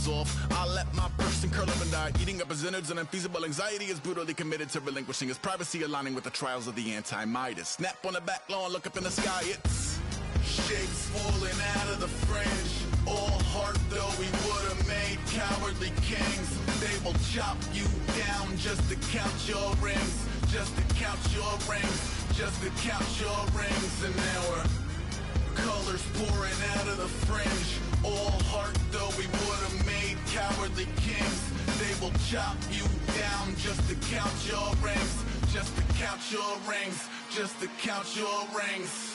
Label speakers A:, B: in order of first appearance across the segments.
A: resolve. I let my person curl up and die, eating up his innards. An unfeasible anxiety is brutally committed to relinquishing his privacy, aligning with the trials of the anti-Midas. Snap on the back lawn, look up in the sky, it's shapes falling out of the fringe. All heart though we would've made cowardly kings. They will chop you down just to count your rings, just to count your rings, just to count your rings. And now we're colors pouring out of the fringe. All heart though we would've made cowardly kings. They will chop you down just to count your rings, just to count your rings, just to count your rings.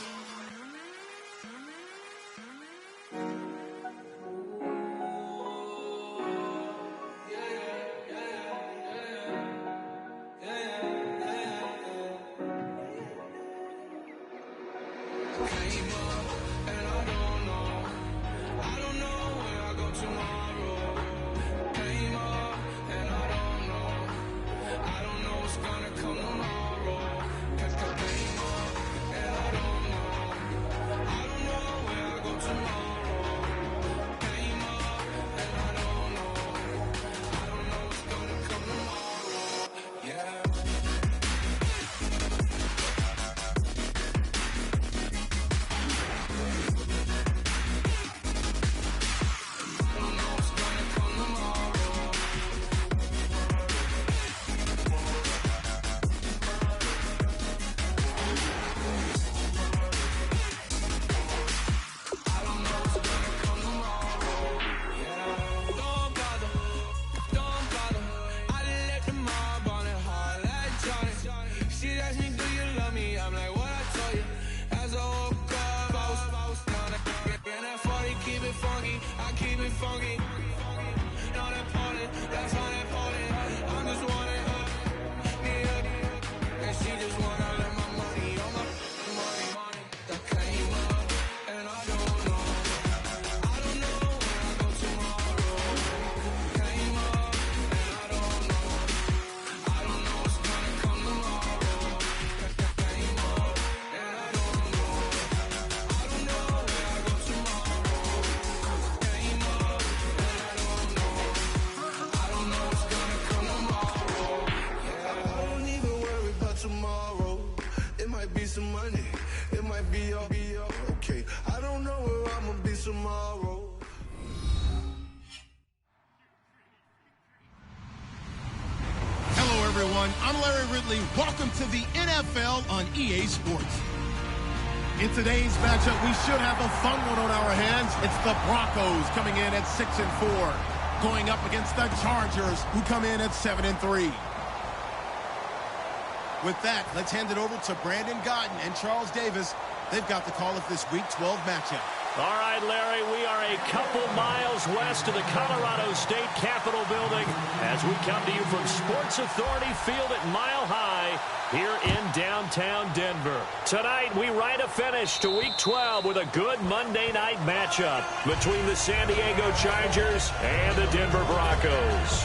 A: Some money, it might be all okay. I don't know where I'm gonna be tomorrow.
B: Hello everyone, I'm Larry Ridley. Welcome to the NFL on EA Sports. In today's matchup, we should have a fun one on our hands. It's the Broncos coming in at 6-4, going up against the Chargers, who come in at 7-3. With that, let's hand it over to Brandon Godden and Charles Davis. They've got the call of this Week 12 matchup.
C: All right, Larry, we are a couple miles west of the Colorado State Capitol building as we come to you from Sports Authority Field at Mile High here in downtown Denver. Tonight, we write a finish to Week 12 with a good Monday night matchup between the San Diego Chargers and the Denver Broncos.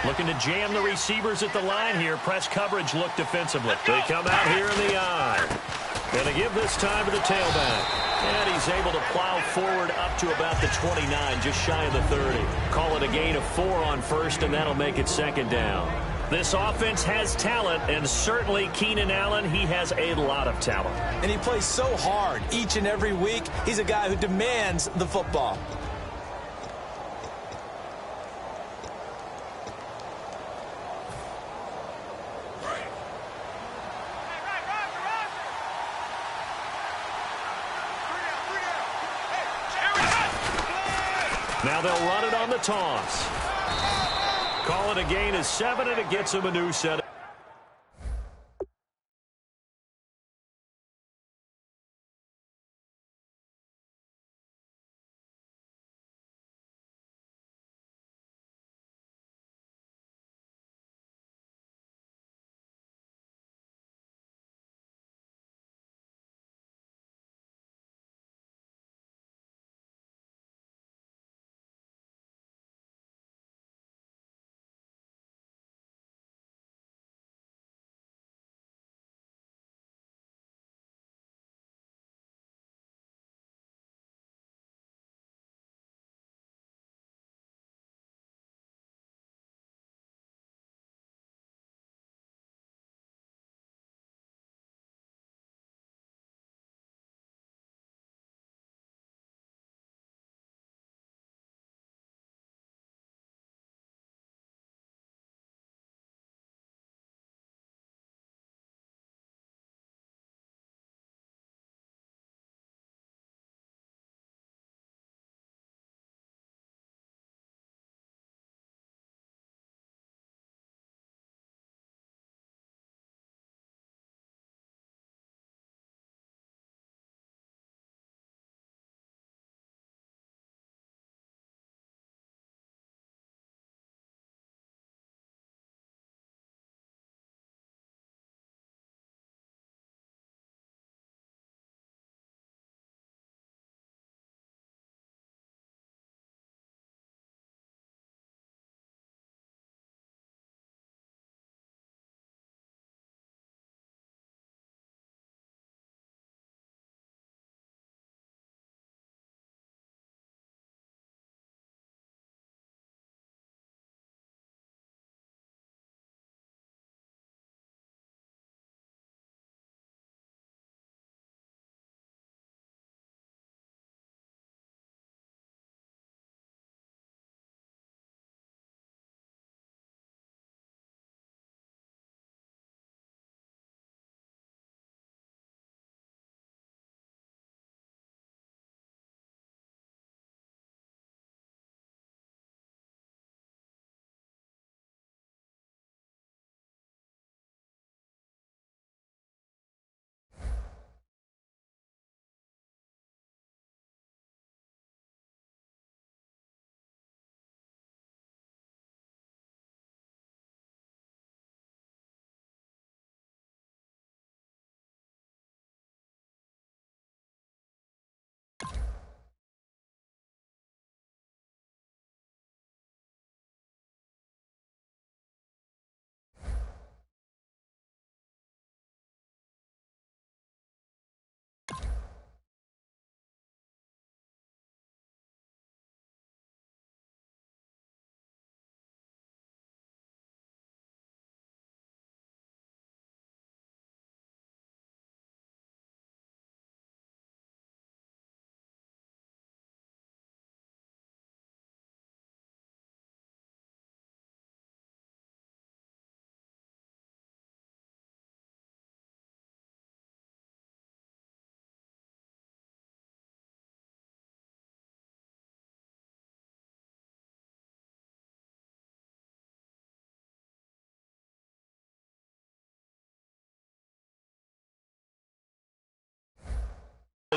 C: Looking to jam the receivers at the line here. Press coverage look defensively. They come out here in the eye. Going to give this time to the tailback. And he's able to plow forward up to about the 29, just shy of the 30. Call it a gain of 4 on first, and that'll make it second down. This offense has talent, and certainly Keenan Allen, he has a lot of talent.
D: And he plays so hard each and every week. He's a guy who demands the football.
C: Now they'll run it on the toss. Call it a gain of 7, and it gets him a new set.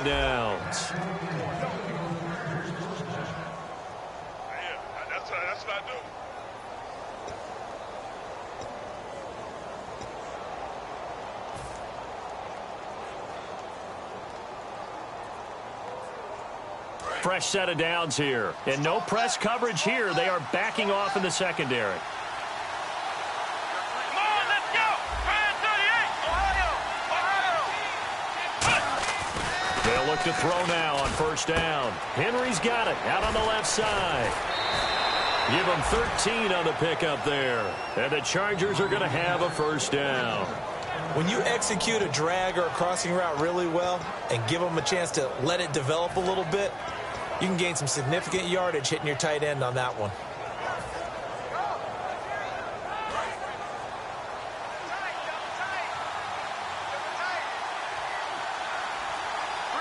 C: downs.
E: That's what I do.
C: Fresh set of downs here. And no press coverage here. They are backing off in the secondary.
E: Come on, let's go! 38! Ohio!
C: They'll look to throw now on first down. Henry's got it out on the left side. Give them 13 on the pickup there. And the Chargers are going to have a first down.
D: When you execute a drag or a crossing route really well and give them a chance to let it develop a little bit, you can gain some significant yardage hitting your tight end on that one.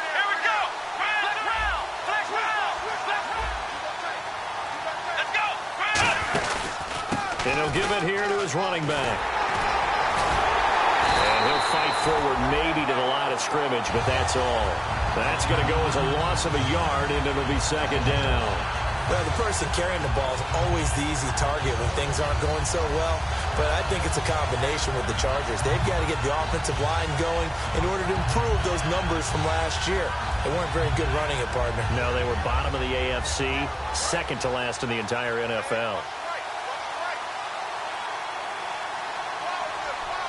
E: Here we go! Flex round! Flex round! Let's go!
C: And he'll give it here to his running back. And he'll fight forward maybe to the line of scrimmage, but that's all. That's going to go as a loss of a yard, and it'll be second down.
D: Well, the person carrying the ball is always the easy target when things aren't going so well. But I think it's a combination with the Chargers. They've got to get the offensive line going in order to improve those numbers from last year. They weren't very good running it, partner.
C: No, they were bottom of the AFC, second to last in the entire NFL.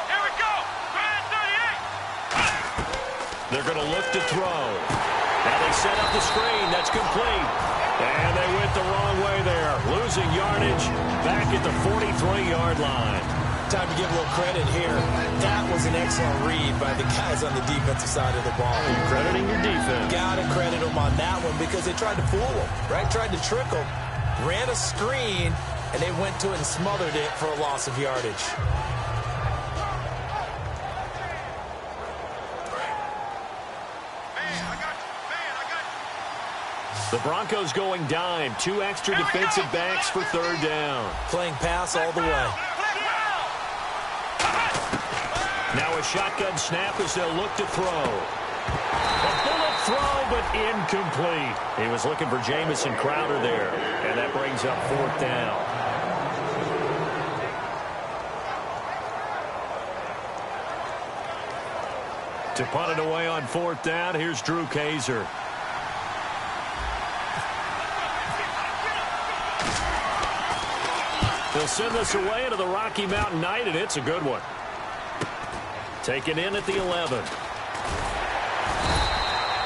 E: Here we go! 38!
C: They're going to look to throw. Now they set up the screen. That's complete. And they went the wrong way there. Losing yardage back at the 43-yard line.
D: Time to give a little credit here. That was an excellent read by the guys on the defensive side of the ball.
C: You're crediting your defense.
D: Got to credit them on that one because they tried to fool them, right? Tried to trick them. Ran a screen, and they went to it and smothered it for a loss of yardage.
C: The Broncos going dime. 2 extra defensive backs for third down.
D: Playing pass all the way.
C: Now a shotgun snap as they'll look to throw. A bullet throw, but incomplete. He was looking for Jamison Crowder there, and that brings up fourth down. To punt it away on fourth down, here's Drew Kaiser. They'll send this away into the Rocky Mountain Night, and it's a good one. Taken in at the 11.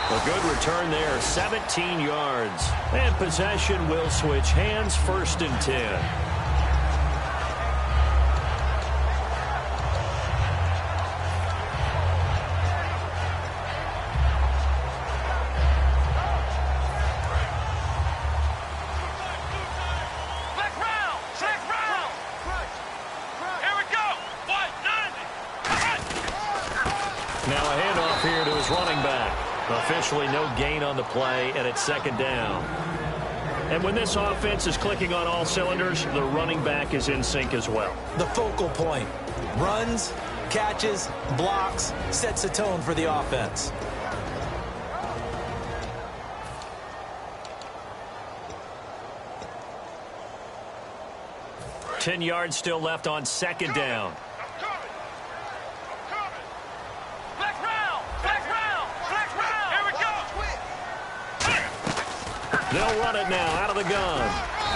C: A good return there, 17 yards. And possession will switch hands, first and 10. Officially no gain on the play, and it's second down. And when this offense is clicking on all cylinders, the running back is in sync as well.
D: The focal point. Runs, catches, blocks, sets a tone for the offense.
C: Ten yards still left on second down. They'll run it now out of the gun.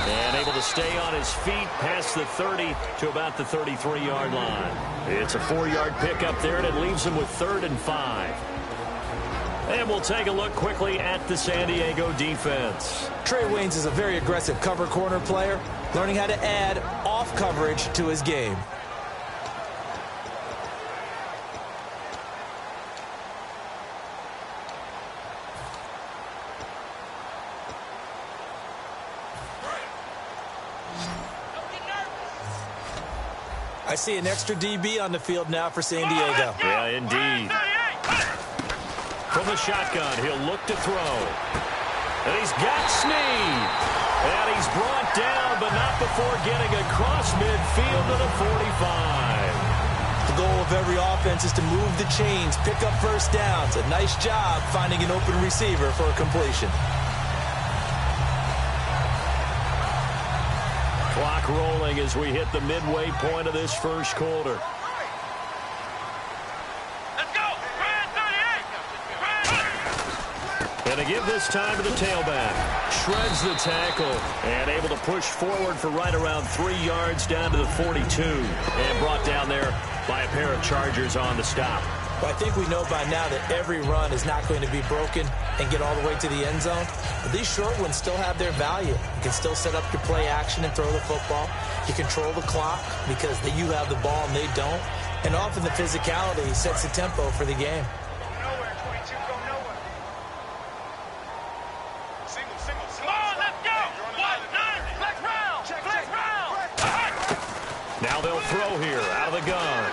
C: And able to stay on his feet past the 30 to about the 33-yard line. It's a 4-yard pickup there, and it leaves them with 3rd and 5. And we'll take a look quickly at the San Diego defense.
D: Trey Waynes is a very aggressive cover corner player, learning how to add off coverage to his game. I see an extra DB on the field now for San Diego.
C: Yeah, indeed. From the shotgun, he'll look to throw. And he's got Snead. And he's brought down, but not before getting across midfield to the 45.
D: The goal of every offense is to move the chains, pick up first downs. A nice job finding an open receiver for a completion.
C: Clock rolling as we hit the midway point of this first quarter.
E: Let's go. Brand 38.
C: And to give this time to the tailback. Shreds the tackle and able to push forward for right around 3 yards down to the 42. And brought down there by a pair of Chargers on the stop.
D: Well, I think we know by now that every run is not going to be broken and get all the way to the end zone. But these short ones still have their value. You can still set up your play action and throw the football. You control the clock because you have the ball and they don't. And often the physicality sets the tempo for the game.
E: Nowhere, 22, go nowhere. Single. Come on, let's go. 1-9. Flex round.
C: Now they'll throw here out of the gun.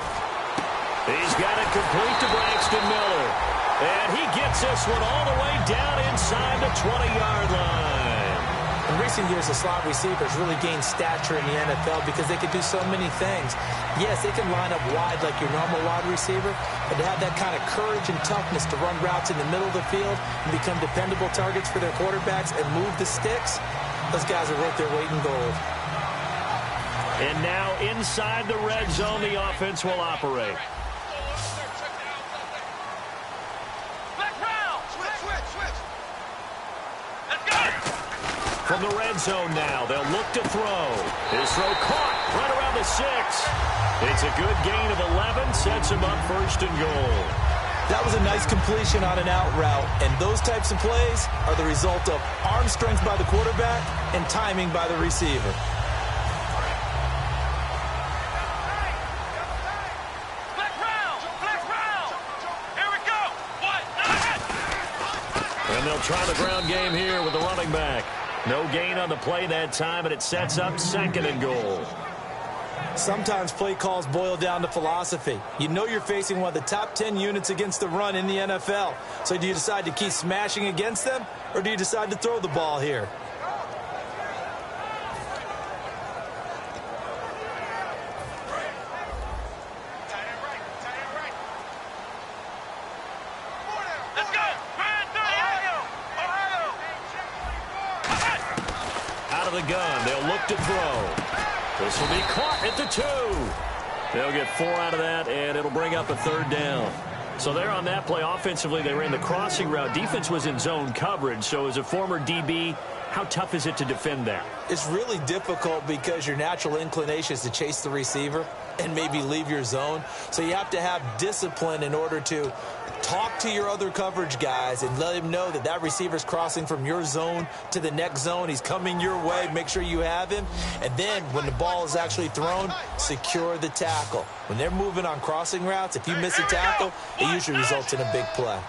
C: He's got it complete to Braxton Miller. And he gets this one all the way down inside the 20-yard line.
D: In recent years, the slot receivers really gained stature in the NFL because they could do so many things. Yes, they can line up wide like your normal wide receiver, but to have that kind of courage and toughness to run routes in the middle of the field and become dependable targets for their quarterbacks and move the sticks, those guys are worth their weight in gold.
C: And now inside the red zone, the offense will operate. From the red zone now, they'll look to throw. His throw caught right around the 6. It's a good gain of 11, sets him up first and goal.
D: That was a nice completion on an out route, and those types of plays are the result of arm strength by the quarterback and timing by the receiver.
C: And they'll try the ground game here with the running back. No gain on the play that time, and it sets up second and goal.
D: Sometimes play calls boil down to philosophy. You know you're facing one of the top 10 units against the run in the NFL. So do you decide to keep smashing against them, or do you decide to throw the ball here?
C: The gun. They'll look to throw. This will be caught at the 2. They'll get 4 out of that, and it'll bring up a third down. So there on that play, offensively, they ran the crossing route. Defense was in zone coverage. So as a former DB, how tough is it to defend that?
D: It's really difficult because your natural inclination is to chase the receiver and maybe leave your zone. So you have to have discipline in order to talk to your other coverage guys and let him know that that receiver's crossing from your zone to the next zone. He's coming your way. Make sure you have him. And then when the ball is actually thrown, secure the tackle. When they're moving on crossing routes, if you miss a tackle, it usually results in a big play.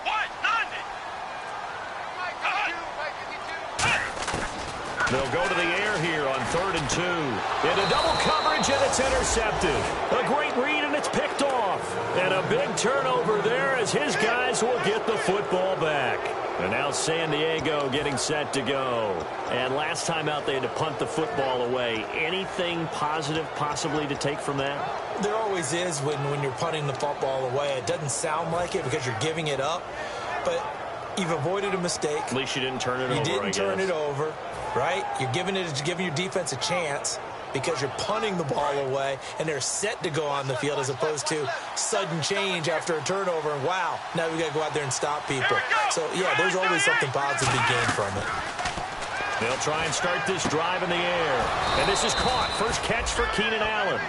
C: They'll go to the air here on 3rd and 2. Into double coverage, and it's intercepted. A great read, and it's picked off. And a big turnover there as his guys will get the football back. And now San Diego getting set to go. And last time out, they had to punt the football away. Anything positive possibly to take from that?
D: There always is when you're punting the football away. It doesn't sound like it because you're giving it up. But you've avoided a mistake.
C: At least you didn't turn it over,
D: You didn't turn it over. Right? You're giving your defense a chance because you're punting the ball away, and they're set to go on the field as opposed to sudden change after a turnover. And, wow, now we got to go out there and stop people. So, yeah, there's always something positive to be gained from it.
C: They'll try and start this drive in the air. And this is caught. First catch for Keenan Allen.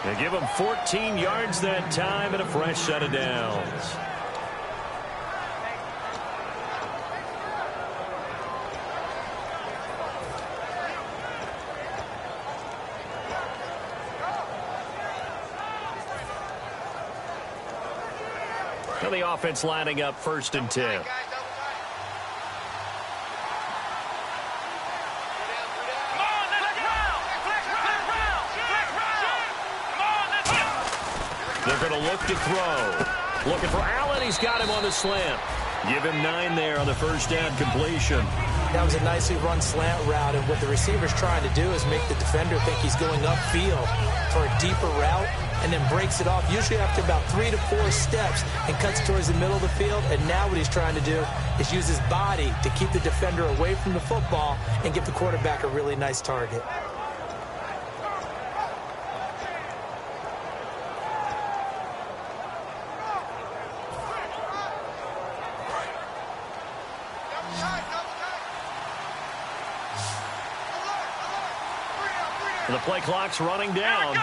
C: They give him 14 yards that time and a fresh set of downs. And the offense lining up 1st and 10. They're going to look to throw. Looking for Allen. He's got him on the slant. Give him 9 there on the first down completion.
D: That was a nicely run slant route, and what the receiver's trying to do is make the defender think he's going upfield for a deeper route, and then breaks it off, usually after about 3 to 4 steps, and cuts towards the middle of the field. And now what he's trying to do is use his body to keep the defender away from the football and give the quarterback a really nice target.
C: The play clock's running down.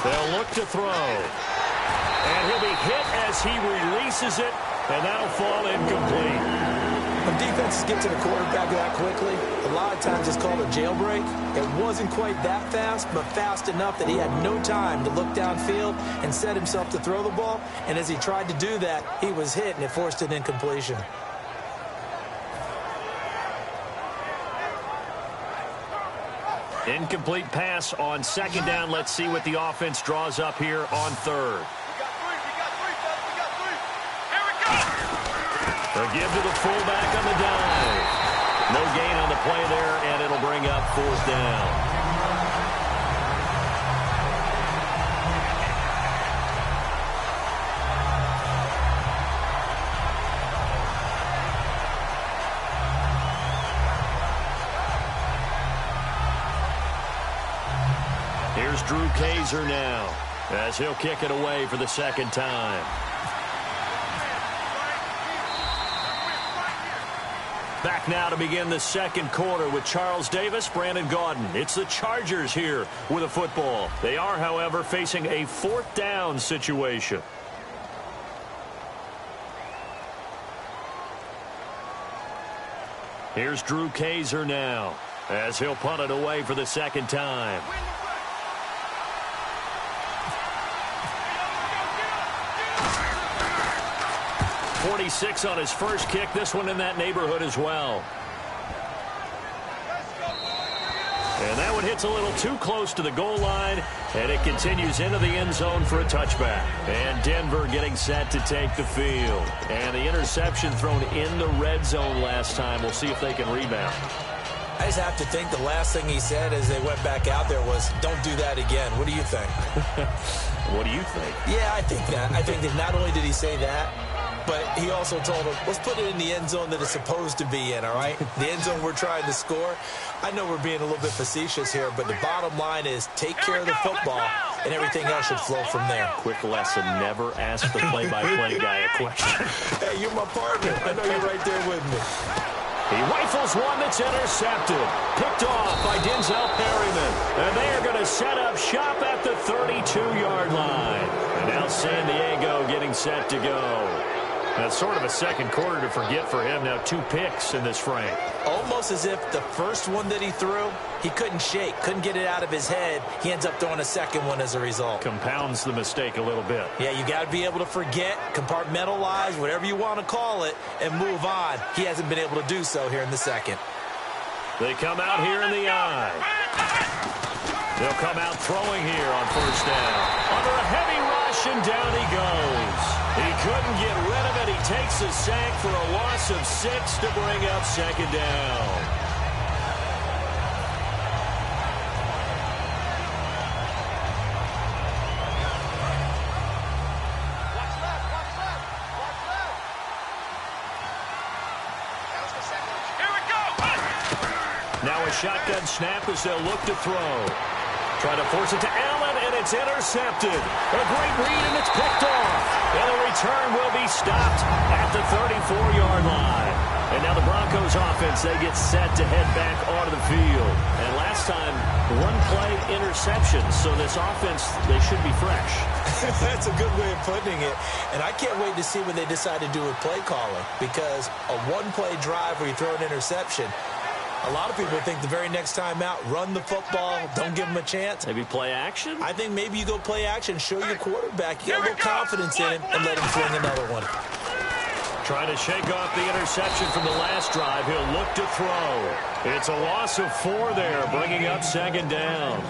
C: They'll look to throw. And he'll be hit as he releases it, and that'll fall incomplete.
D: When defenses get to the quarterback that quickly, a lot of times it's called a jailbreak. It wasn't quite that fast, but fast enough that he had no time to look downfield and set himself to throw the ball. And as he tried to do that, he was hit, and it forced an incompletion.
C: Incomplete pass on second down. Let's see what the offense draws up here on third. They'll give to the fullback on the dive. No gain on the play there, and it'll bring up fourth down. Here's Drew Kaiser now, as he'll kick it away for the second time. Back now to begin the second quarter with Charles Davis, Brandon Gaudin. It's the Chargers here with a football. They are, however, facing a fourth down situation. Here's Drew Kaiser now, as he'll punt it away for the second time. 46 on his first kick. This one in that neighborhood as well. And that one hits a little too close to the goal line, and it continues into the end zone for a touchback. And Denver getting set to take the field. And the interception thrown in the red zone last time. We'll see if they can rebound.
D: I just have to think the last thing he said as they went back out there was, don't do that again. What do you think?
C: What do you think?
D: Yeah, I think that. I think that not only did he say that, but he also told him, let's put it in the end zone that it's supposed to be in, all right? The end zone we're trying to score. I know we're being a little bit facetious here, but the bottom line is take care of the football, and everything else should flow from there.
C: Quick lesson, never ask the play-by-play guy a question.
D: Hey, you're my partner. I know you're right there with me.
C: He rifles one that's intercepted. Picked off by Denzel Perryman. And they are going to set up shop at the 32-yard line. And now San Diego getting set to go. That's sort of a second quarter to forget for him. Now 2 picks in this frame.
D: Almost as if the first one that he threw, he couldn't shake, couldn't get it out of his head. He ends up throwing a second one as a result.
C: Compounds the mistake a little bit.
D: Yeah, you got to be able to forget, compartmentalize, whatever you want to call it, and move on. He hasn't been able to do so here in the second.
C: They come out here in the eye. They'll come out throwing here on first down. Under a heavy rush, and down he goes. He couldn't get rid of it. He takes a sack for a loss of 6 to bring up second down. Now a shotgun snap as they'll look to throw. Try to force it to Allen, and it's intercepted. A great read, and it's picked off. And the return will be stopped at the 34-yard line. And now the Broncos offense, they get set to head back onto the field. And last time, 1-play interception. So this offense, they should be fresh.
D: That's a good way of putting it. And I can't wait to see what they decide to do with play calling. Because a 1-play drive where you throw an interception, a lot of people think the very next time out, run the football, don't give him a chance.
C: Maybe play action?
D: I think maybe you go play action, show your quarterback, you get a little confidence in him, and let him fling another one.
C: Trying to shake off the interception from the last drive. He'll look to throw. It's a loss of 4 there, bringing up second down.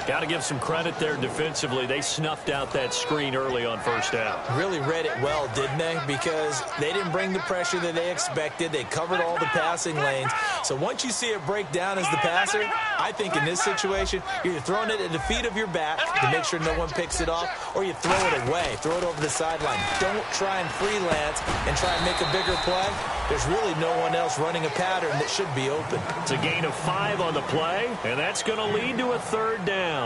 C: Got to give some credit there defensively. They snuffed out that screen early on first down.
D: Really read it well, didn't they? Because they didn't bring the pressure that they expected. They covered all the passing lanes. So once you see it break down as the passer, I think in this situation, you're either throwing it at the feet of your back to make sure no one picks it off, or you throw it away, throw it over the sideline. Don't try and freelance and try and make a bigger play. There's really no one else running a pattern that should be open.
C: It's a gain of 5 on the play, and that's going to lead to a third down.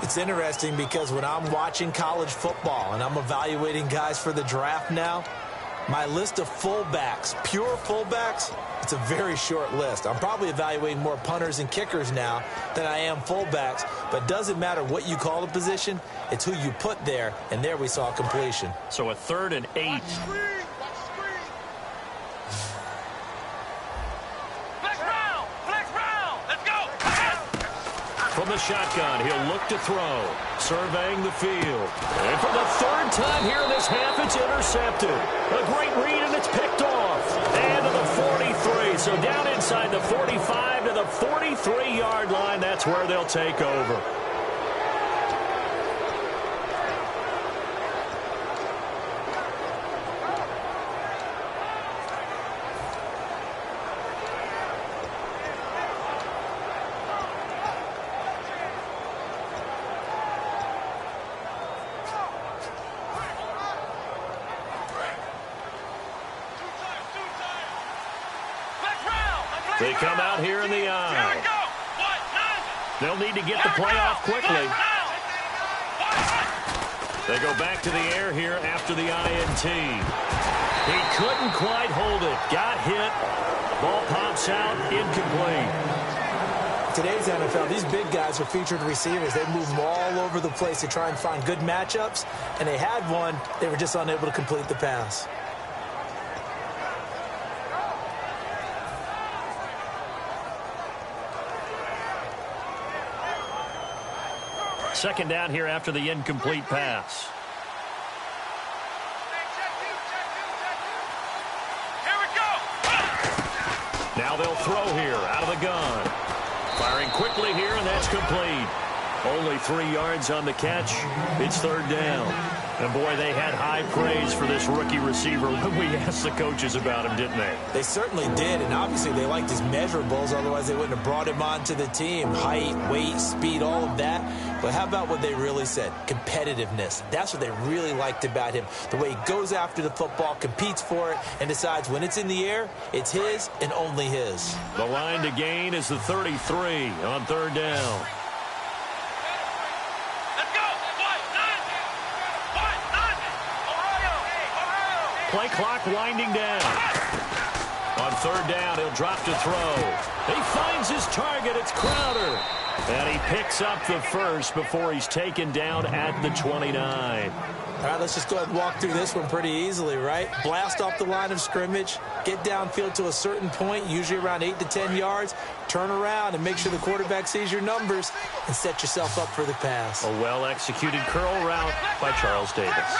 D: It's interesting because when I'm watching college football and I'm evaluating guys for the draft now, my list of fullbacks, pure fullbacks, it's a very short list. I'm probably evaluating more punters and kickers now than I am fullbacks, but it doesn't matter what you call the position, it's who you put there, and there we saw completion.
C: So a 3rd and 8. From the shotgun, he'll look to throw, surveying the field. And for the 3rd time here in this half, it's intercepted. A great read, and it's picked off. And to the 43. So down inside the 45 to the 43-yard line. That's where they'll take over. They come out here in the eye. They'll need to get the play off quickly. They go back to the air here after the INT. He couldn't quite hold it. Got hit. Ball pops out. Incomplete.
D: Today's NFL, these big guys are featured receivers. They move them all over the place to try and find good matchups, and they had one. They were just unable to complete the pass.
C: Second down here after the incomplete pass.
E: Here we go.
C: Now they'll throw here out of the gun. Firing quickly here, and that's complete. Only 3 yards on the catch. It's 3rd down. And, boy, they had high praise for this rookie receiver when we asked the coaches about him, didn't they?
D: They certainly did, and obviously they liked his measurables. Otherwise, they wouldn't have brought him onto the team. Height, weight, speed, all of that. But how about what they really said? Competitiveness. That's what they really liked about him. The way he goes after the football, competes for it, and decides when it's in the air, it's his and only his.
C: The line to gain is the 33 on 3rd down. Play clock winding down. On 3rd down, he'll drop to throw. He finds his target. It's Crowder. And he picks up the first before he's taken down at the 29.
D: All right, let's just go ahead and walk through this one pretty easily, right? Blast off the line of scrimmage, get downfield to a certain point, usually around 8 to 10 yards, turn around and make sure the quarterback sees your numbers and set yourself up for the pass.
C: A well-executed curl route by Charles Davis.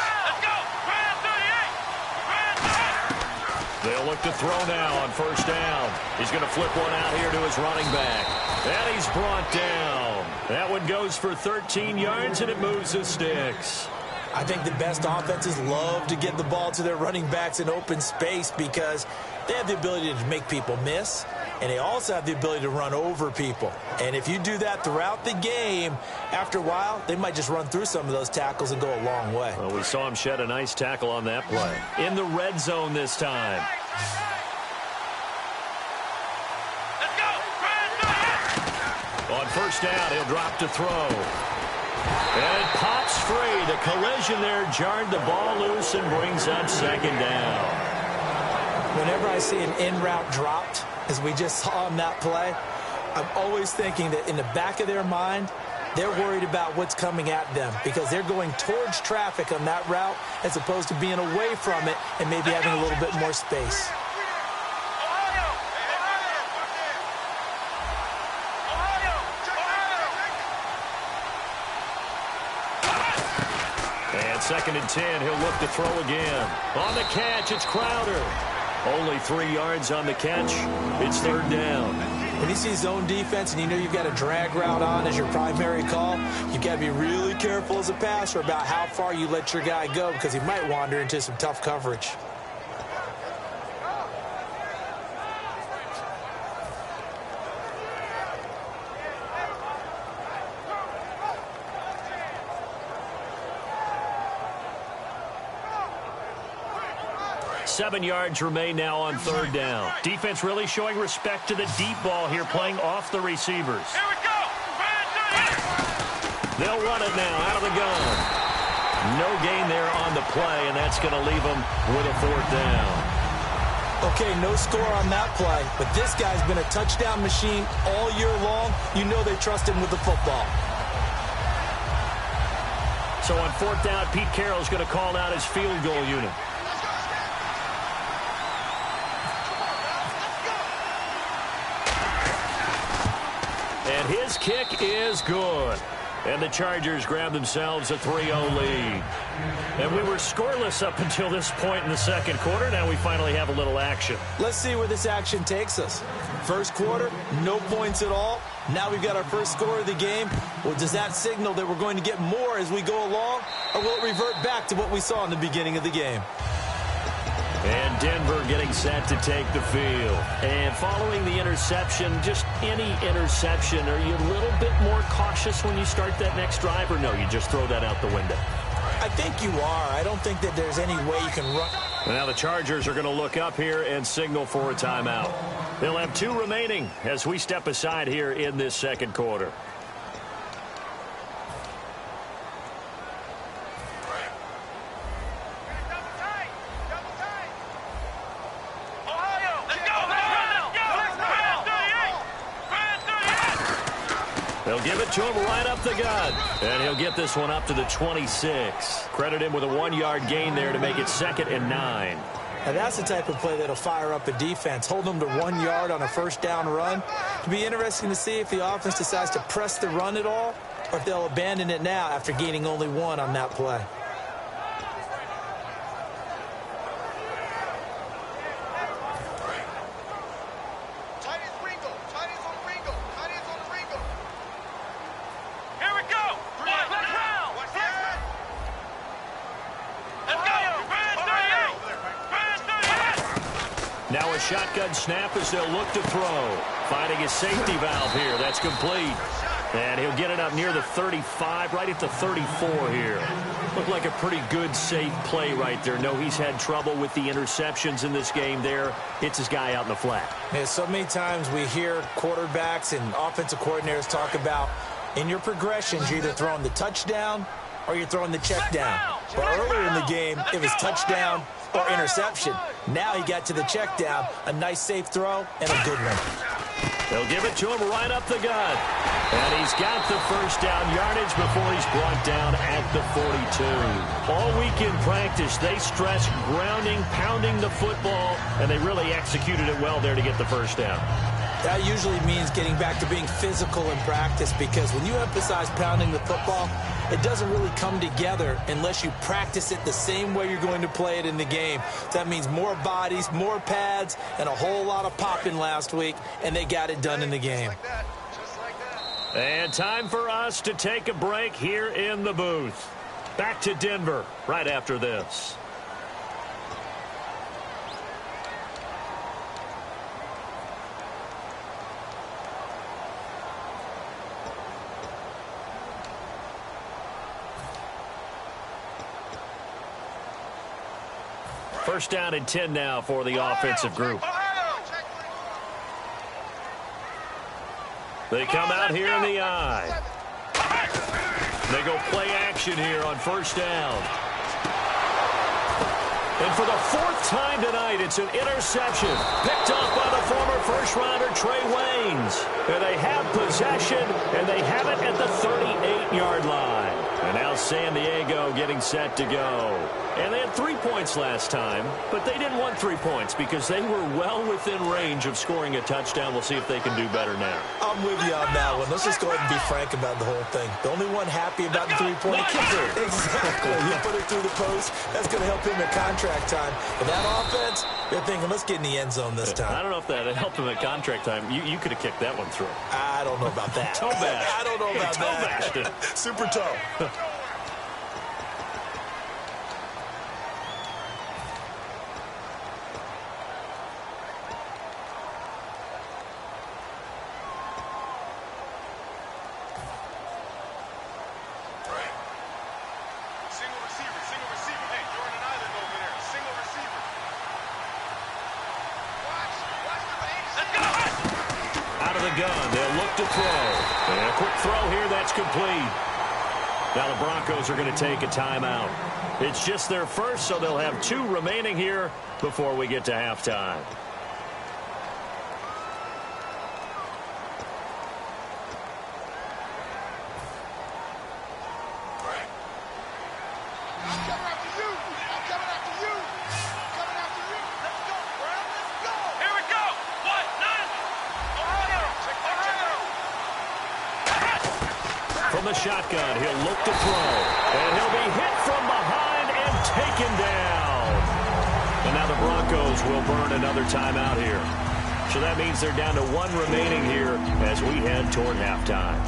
C: They'll look to throw now on 1st down. He's going to flip one out here to his running back. And he's brought down. That one goes for 13 yards, and it moves the sticks.
D: I think the best offenses love to get the ball to their running backs in open space because they have the ability to make people miss, and they also have the ability to run over people. And if you do that throughout the game, after a while, they might just run through some of those tackles and go a long way.
C: Well, we saw him shed a nice tackle on that play. In the red zone this time. On 1st down, he'll drop to throw. And it pops free. The collision there jarred the ball loose and brings up 2nd down.
D: Whenever I see an in-route dropped, as we just saw on that play, I'm always thinking that in the back of their mind, they're worried about what's coming at them because they're going towards traffic on that route as opposed to being away from it and maybe having a little bit more space.
C: And 2nd and 10, he'll look to throw again. On the catch, it's Crowder. Only 3 yards on the catch. It's 3rd down.
D: When you see zone defense and you know you've got a drag route on as your primary call, you've got to be really careful as a passer about how far you let your guy go because he might wander into some tough coverage.
C: Seven yards remain now on third down. Defense really showing respect to the deep ball here, playing off the receivers.
E: Here we go.
C: They'll run it now out of the gun. No gain there on the play, and that's going to leave them with a fourth down.
D: Okay, no score on that play, but this guy's been a touchdown machine all year long. You know they trust him with the football.
C: So on fourth down, Pete Carroll's going to call out his field goal unit. And his kick is good. And the Chargers grab themselves a 3-0 lead. And we were scoreless up until this point in the second quarter. Now we finally have a little action.
D: Let's see where this action takes us. First quarter, no points at all. Now we've got our first score of the game. Well, does that signal that we're going to get more as we go along? Or will it revert back to what we saw in the beginning of the game?
C: And Denver getting set to take the field. And following the interception, just any interception, are you a little bit more cautious when you start that next drive, or no, you just throw that out the window?
D: I think you are. I don't think that there's any way you can run.
C: Now the Chargers are going to look up here and signal for a timeout. They'll have two remaining as we step aside here in this second quarter. They'll give it to him right up the gut. And he'll get this one up to the 26. Credit him with a 1-yard gain there to make it 2nd and 9.
D: And that's the type of play that'll fire up a defense. Hold them to 1 yard on a first down run. It'll be interesting to see if the offense decides to press the run at all or if they'll abandon it now after gaining only 1 on that play.
C: Now a shotgun snap as they'll look to throw. Finding his safety valve here. That's complete. And he'll get it up near the 35, right at the 34 here. Looked like a pretty good, safe play right there. No, he's had trouble with the interceptions in this game there. Hits his guy out in the flat.
D: Yeah, so many times we hear quarterbacks and offensive coordinators talk about in your progressions, you're either throwing the touchdown or you're throwing the check down. But earlier in the game, it was touchdown or interception. Now he got to the check down, a nice safe throw, and a good one.
C: They'll give it to him right up the gut. And he's got the first down yardage before he's brought down at the 42. All week in practice, they stress grounding, pounding the football, and they really executed it well there to get the first down.
D: That usually means getting back to being physical in practice, because when you emphasize pounding the football, it doesn't really come together unless you practice it the same way you're going to play it in the game. That means more bodies, more pads, and a whole lot of popping last week, and they got it done in the game.
C: And time for us to take a break here in the booth. Back to Denver right after this. First down and 10 now for the offensive group. They come out here in the eye. They go play action here on first down. And for the fourth time tonight, it's an interception picked off by the former first-rounder Trey Waynes. And they have possession, and they have it at the 38-yard line. And now San Diego getting set to go. And they had 3 points last time, but they didn't want 3 points because they were well within range of scoring a touchdown. We'll see if they can do better now.
D: I'm with you on that one. Let's just go ahead and be frank about the whole thing. The only one happy about the three-point kicker. Exactly. He put it through the post. That's going to help him in contract time. But that offense, They're thinking, let's get in the end zone this time.
C: I don't know if that helped him at contract time. You could have kicked that one through.
D: I don't know about that.
C: Toe bash.
D: I don't know about
C: toe
D: that.
C: Bashed it.
D: Super toe.
E: Single receiver. Hey, Jordan Island over there. Single receiver. Let's go.
C: Out of the gun. They'll look to throw. And a quick throw here. That's complete. Now the Broncos are going to take a timeout. It's just their first, so they'll have 2 remaining here before we get to halftime. From the shotgun, he'll look to throw. And he'll be hit from behind and taken down. And now the Broncos will burn another timeout here. So that means they're down to 1 remaining here as we head toward halftime.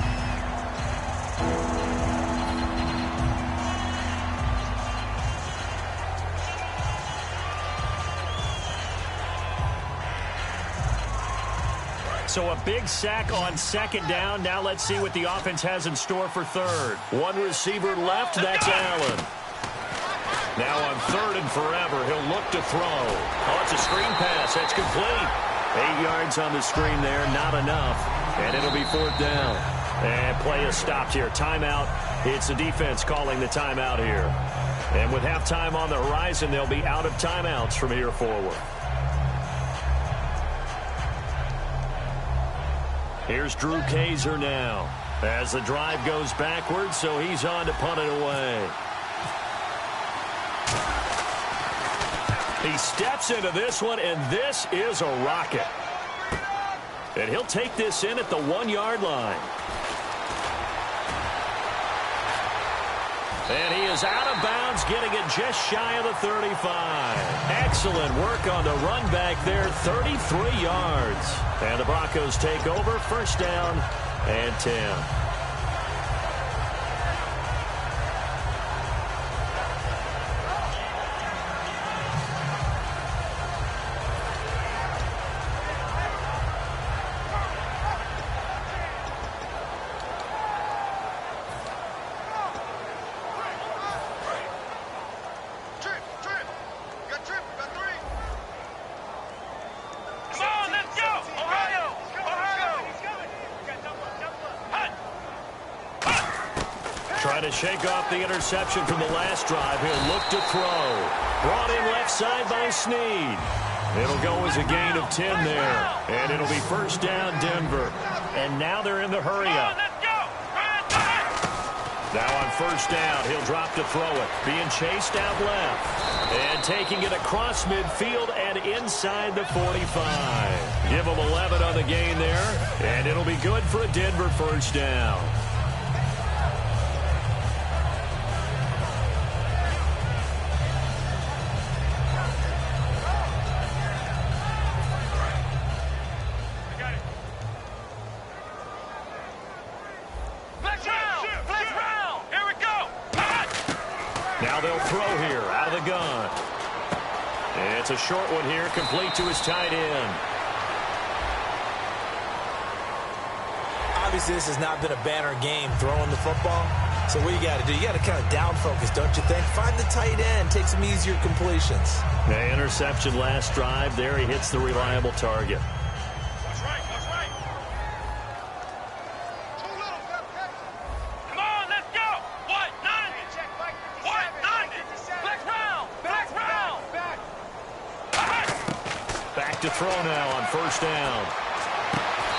C: So a big sack on 2nd down. Now let's see what the offense has in store for 3rd. 1 receiver left. That's Allen. Now on 3rd and forever, he'll look to throw. Oh, it's a screen pass. That's complete. 8 yards on the screen there. Not enough. And it'll be 4th down. And play is stopped here. Timeout. It's the defense calling the timeout here. And with halftime on the horizon, they'll be out of timeouts from here forward. Here's Drew Kaiser now as the drive goes backwards, so he's on to punt it away. He steps into this one, and this is a rocket. And he'll take this in at the 1-yard line. And he is out of bounds, getting it just shy of the 35. Excellent work on the run back there, 33 yards. And the Broncos take over, 1st down and 10. Trying to shake off the interception from the last drive. He'll look to throw. Brought in left side by Snead. It'll go as a gain of 10 there. And it'll be 1st down, Denver. And now they're in the hurry-up. Now on 1st down, he'll drop to throw it. Being chased out left. And taking it across midfield and inside the 45. Give him 11 on the gain there. And it'll be good for a Denver 1st down. Now they'll throw here out of the gun. And it's a short one here, complete to his tight end.
D: Obviously, this has not been a banner game throwing the football. So what you got to do, you got to kind of down focus, don't you think? Find the tight end, take some easier completions.
C: The interception last drive. There he hits the reliable target.
E: That's right. Too little. Come on, let's go. What? 90. What? 90. Flex round.
C: Back to throw now on 1st down.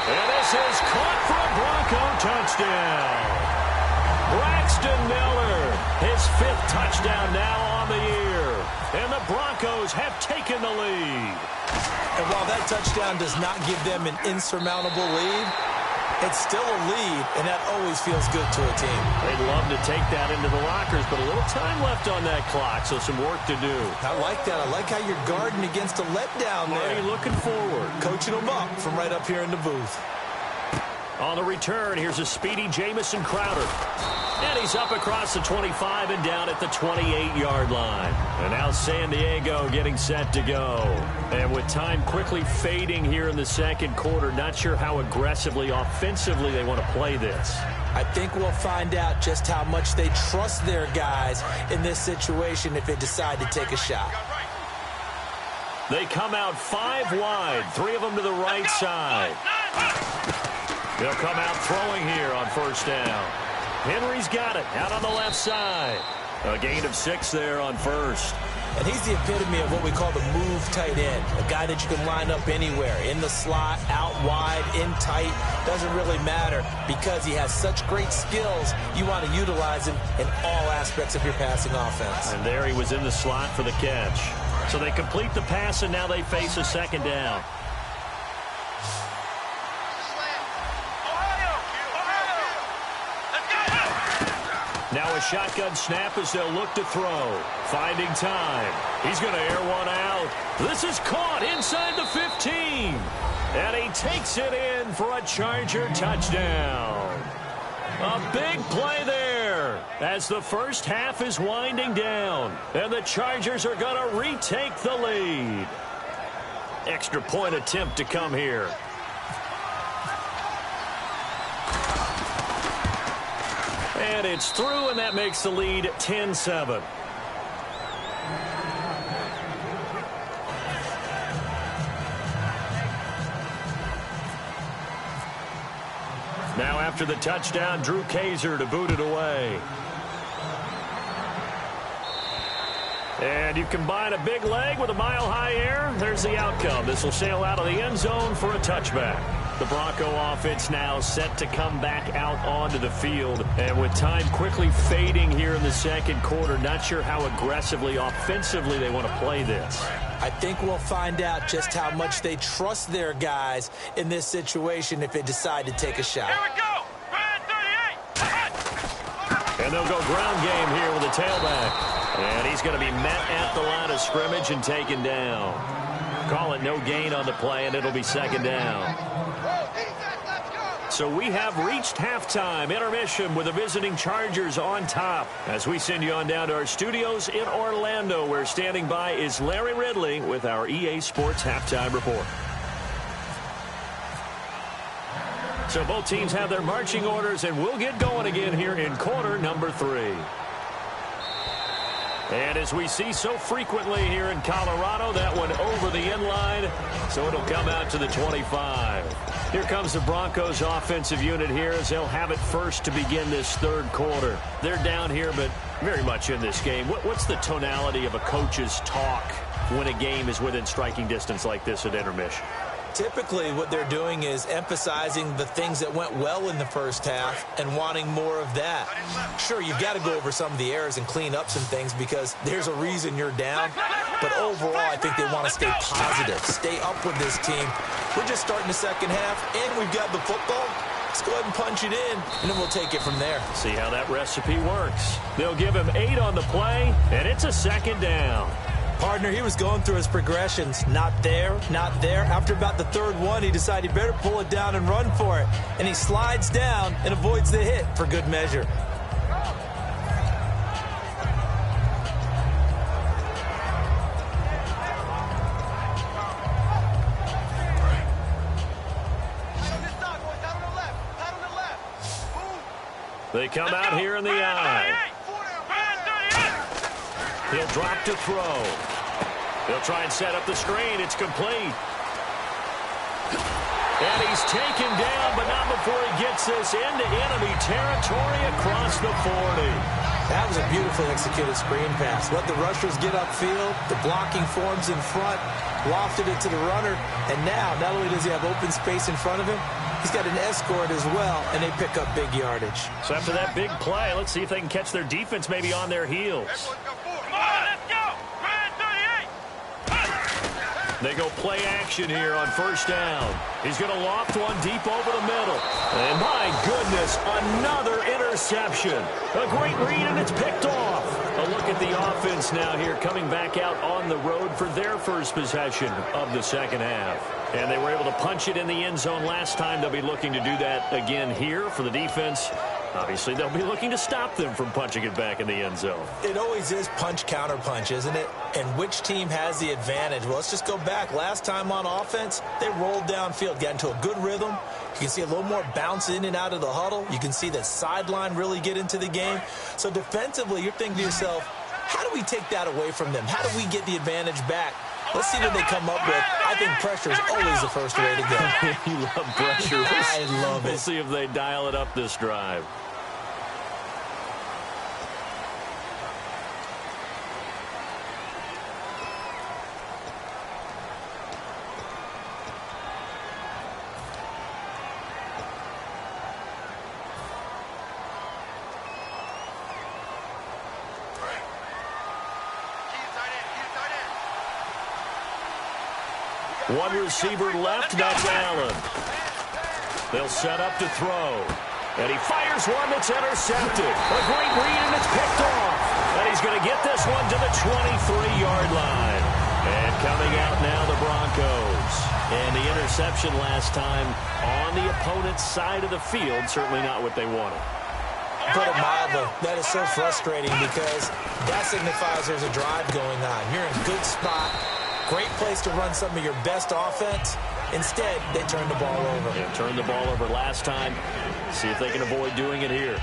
C: And this is caught for a Bronco touchdown. Braxton Miller, his 5th touchdown now on the year. And the Broncos have taken the lead.
D: And while that touchdown does not give them an insurmountable lead, It's still a lead, and that always feels good to a team.
C: They'd love to take that into the lockers, but a little time left on that clock, so some work to do.
D: I like that. I like how you're guarding against a letdown there.
C: Marty looking forward.
D: Coaching them up from right up here in the booth.
C: On the return, here's a speedy Jamison Crowder. And he's up across the 25 and down at the 28-yard line. And now San Diego getting set to go. And with time quickly fading here in the second quarter, not sure how aggressively, offensively they want to play this.
D: I think we'll find out just how much they trust their guys in this situation if they decide to take a shot.
C: They come out 5 wide, 3 of them to the right side. They'll come out throwing here on first down. Henry's got it out on the left side. A gain of 6 there on first.
D: And he's the epitome of what we call the move tight end. A guy that you can line up anywhere. In the slot, out wide, in tight. Doesn't really matter because he has such great skills. You want to utilize him in all aspects of your passing offense.
C: And there he was in the slot for the catch. So they complete the pass, and now they face a second down. Now a shotgun snap as they'll look to throw. Finding time. He's going to air one out. This is caught inside the 15. And he takes it in for a Charger touchdown. A big play there as the first half is winding down. And the Chargers are going to retake the lead. Extra point attempt to come here. And it's through, and that makes the lead 10-7. Now after the touchdown, Drew Kaiser to boot it away. And you combine a big leg with a mile-high air, there's the outcome. This will sail out of the end zone for a touchback. The Bronco offense now set to come back out onto the field. And with time quickly fading here in the second quarter, not sure how aggressively, offensively they want to play this.
D: I think we'll find out just how much they trust their guys in this situation if they decide to take a shot.
E: Here we go. Ryan 38.
C: And they'll go ground game here with a tailback. And he's going to be met at the line of scrimmage and taken down. Call it no gain on the play, and it'll be second down. So we have reached halftime intermission with the visiting Chargers on top. As we send you on down to our studios in Orlando, where standing by is Larry Ridley with our EA Sports Halftime Report. So both teams have their marching orders, and we'll get going again here in quarter number 3. And as we see so frequently here in Colorado, that one over the end line, so it'll come out to the 25. Here comes the Broncos offensive unit here as they'll have it first to begin this third quarter. They're down here, but very much in this game. What's the tonality of a coach's talk when a game is within striking distance like this at intermission?
D: Typically, what they're doing is emphasizing the things that went well in the first half and wanting more of that. Sure, you've got to go over some of the errors and clean up some things because there's a reason you're down. But overall, I think they want to stay positive, stay up with this team. We're just starting the second half, and we've got the football. Let's go ahead and punch it in, and then we'll take it from there.
C: See how that recipe works. They'll give him 8 on the play, and it's a second down.
D: Partner, he was going through his progressions. Not there, not there. After about the third one, he decided he better pull it down and run for it. And he slides down and avoids the hit for good measure.
C: They come out here in the eye. He'll drop to throw. He'll try and set up the screen. It's complete. And he's taken down, but not before he gets this into enemy territory across the 40.
D: That was a beautifully executed screen pass. Let the rushers get upfield. The blocking forms in front. Lofted it to the runner. And now, not only does he have open space in front of him, he's got an escort as well, and they pick up big yardage.
C: So after that big play, let's see if they can catch their defense maybe on their heels.
E: Come on, let's go. Ryan 38.
C: They go play action here on first down. He's going to loft one deep over the middle. And my goodness, another interception. A great read, and it's picked off. A look at the offense now here coming back out on the road for their first possession of the second half. And they were able to punch it in the end zone last time. They'll be looking to do that again here for the defense. Obviously, they'll be looking to stop them from punching it back in the end zone.
D: It always is punch-counter-punch, isn't it? And which team has the advantage? Well, let's just go back. Last time on offense, they rolled downfield, got into a good rhythm. You can see a little more bounce in and out of the huddle. You can see the sideline really get into the game. So defensively, you're thinking to yourself, how do we take that away from them? How do we get the advantage back? Let's see what they come up with. I think pressure is always the first way to go.
C: You love pressure.
D: I love it.
C: We'll see if they dial it up this drive. One receiver left, that's Allen. They'll set up to throw. And he fires one that's intercepted. A great read, and it's picked off. And he's going to get this one to the 23-yard line. And coming out now, the Broncos. And the interception last time on the opponent's side of the field, certainly not what they wanted.
D: Put it mildly, that is so frustrating because that signifies there's a drive going on. You're in a good spot. Great place to run some of your best offense. Instead, they turned the ball over.
C: Yeah, turned the ball over last time. See if they can avoid doing it here.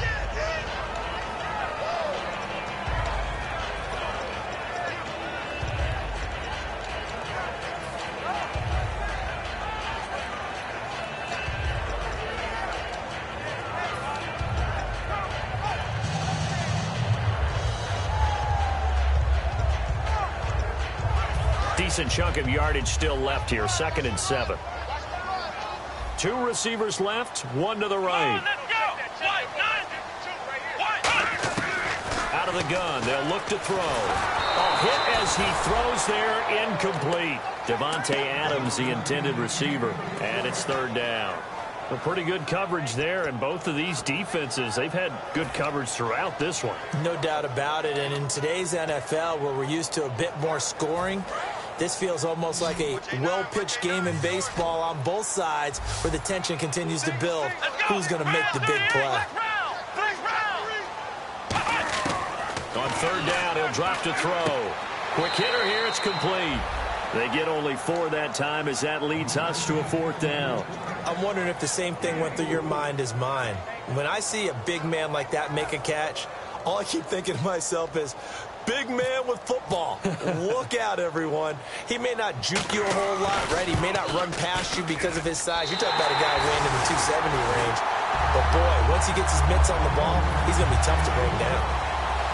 C: Decent chunk of yardage still left here. 2nd and 7. 2 receivers left, one to the right. Out of the gun, they'll look to throw. A hit as he throws there, incomplete. Devontae Adams, the intended receiver, and it's 3rd down. A pretty good coverage there, and both of these defenses, they've had good coverage throughout this one.
D: No doubt about it, and in today's NFL, where we're used to a bit more scoring, this feels almost like a well-pitched game in baseball on both sides where the tension continues to build. Who's going to make the big play?
C: On 3rd down, he'll drop to throw. Quick hitter here, it's complete. They get only 4 that time as that leads us to a 4th down.
D: I'm wondering if the same thing went through your mind as mine. When I see a big man like that make a catch, all I keep thinking to myself is, big man with football. Look out, everyone. He may not juke you a whole lot, right? He may not run past you because of his size. You're talking about a guy weighing in the 270 range. But, boy, once he gets his mitts on the ball, he's going to be tough to bring down.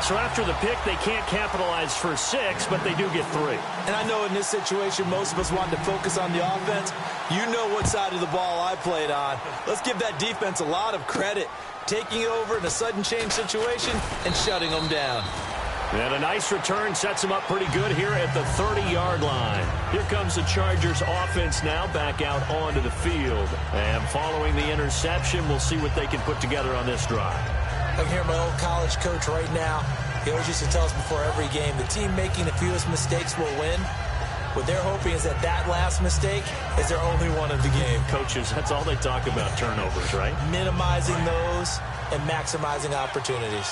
C: So after the pick, they can't capitalize for 6, but they do get 3.
D: And I know in this situation, most of us wanted to focus on the offense. You know what side of the ball I played on. Let's give that defense a lot of credit, taking it over in a sudden change situation and shutting them down.
C: And a nice return sets him up pretty good here at the 30-yard line. Here comes the Chargers offense now back out onto the field. And following the interception, we'll see what they can put together on this drive.
D: I can hear my old college coach right now. He always used to tell us before every game, the team making the fewest mistakes will win. What they're hoping is that last mistake is their only one of the game.
C: Coaches, that's all they talk about, turnovers, right?
D: Minimizing those and maximizing opportunities.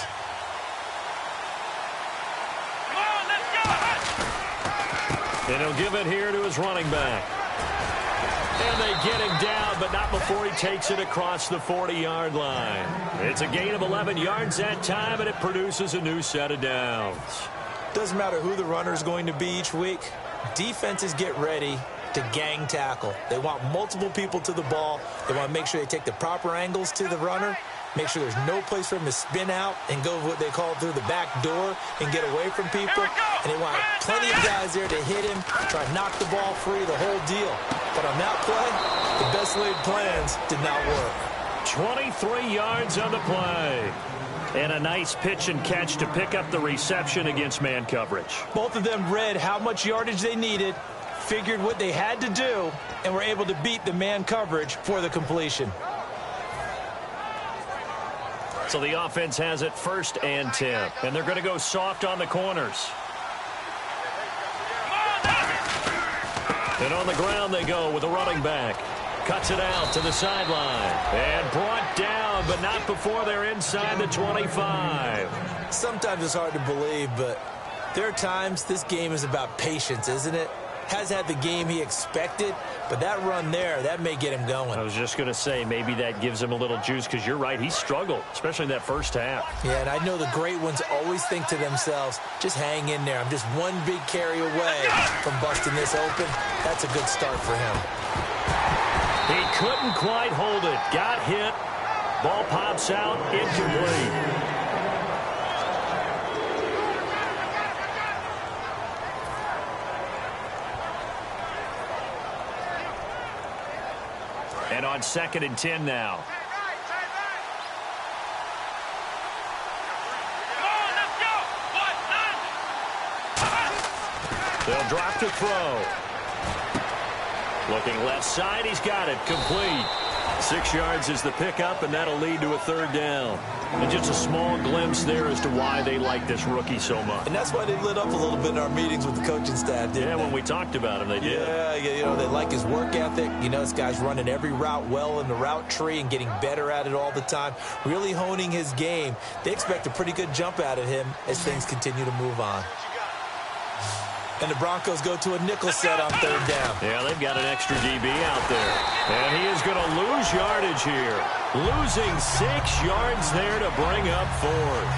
C: And he'll give it here to his running back. And they get him down, but not before he takes it across the 40-yard line. It's a gain of 11 yards that time, and it produces a new set of downs.
D: Doesn't matter who the runner is going to be each week. Defenses get ready to gang tackle. They want multiple people to the ball. They want to make sure they take the proper angles to the runner, make sure there's no place for him to spin out and go what they call through the back door and get away from people. And they want plenty of guys there to hit him, try to knock the ball free, the whole deal. But on that play, the best laid plans did not work.
C: 23 yards on the play. And a nice pitch and catch to pick up the reception against man coverage.
D: Both of them read how much yardage they needed, figured what they had to do and were able to beat the man coverage for the completion.
C: So the offense has it 1st and 10. And they're going to go soft on the corners. And on the ground they go with a running back. Cuts it out to the sideline. And brought down, but not before they're inside the 25.
D: Sometimes it's hard to believe, but there are times this game is about patience, isn't it? Has had the game he expected, but that run there, that may get him going.
C: I was just going to say, maybe that gives him a little juice, because you're right, he struggled, especially in that first half.
D: Yeah, and I know the great ones always think to themselves, just hang in there. I'm just one big carry away from busting this open. That's a good start for him.
C: He couldn't quite hold it. Got hit. Ball pops out, incomplete. And on 2nd and 10 now. They'll drop to throw. Looking left side, he's got it. Complete. 6 yards is the pickup, and that'll lead to a 3rd down. And just a small glimpse there as to why they like this rookie so much.
D: And that's why they lit up a little bit in our meetings with the coaching staff, didn't they?
C: When we talked about him, they did.
D: Yeah, you know, they like his work ethic. You know, this guy's running every route well in the route tree and getting better at it all the time, really honing his game. They expect a pretty good jump out of him as things continue to move on. And the Broncos go to a nickel set on 3rd down.
C: Yeah, they've got an extra DB out there. And he is going to lose yardage here. Losing 6 yards there to bring up 4th.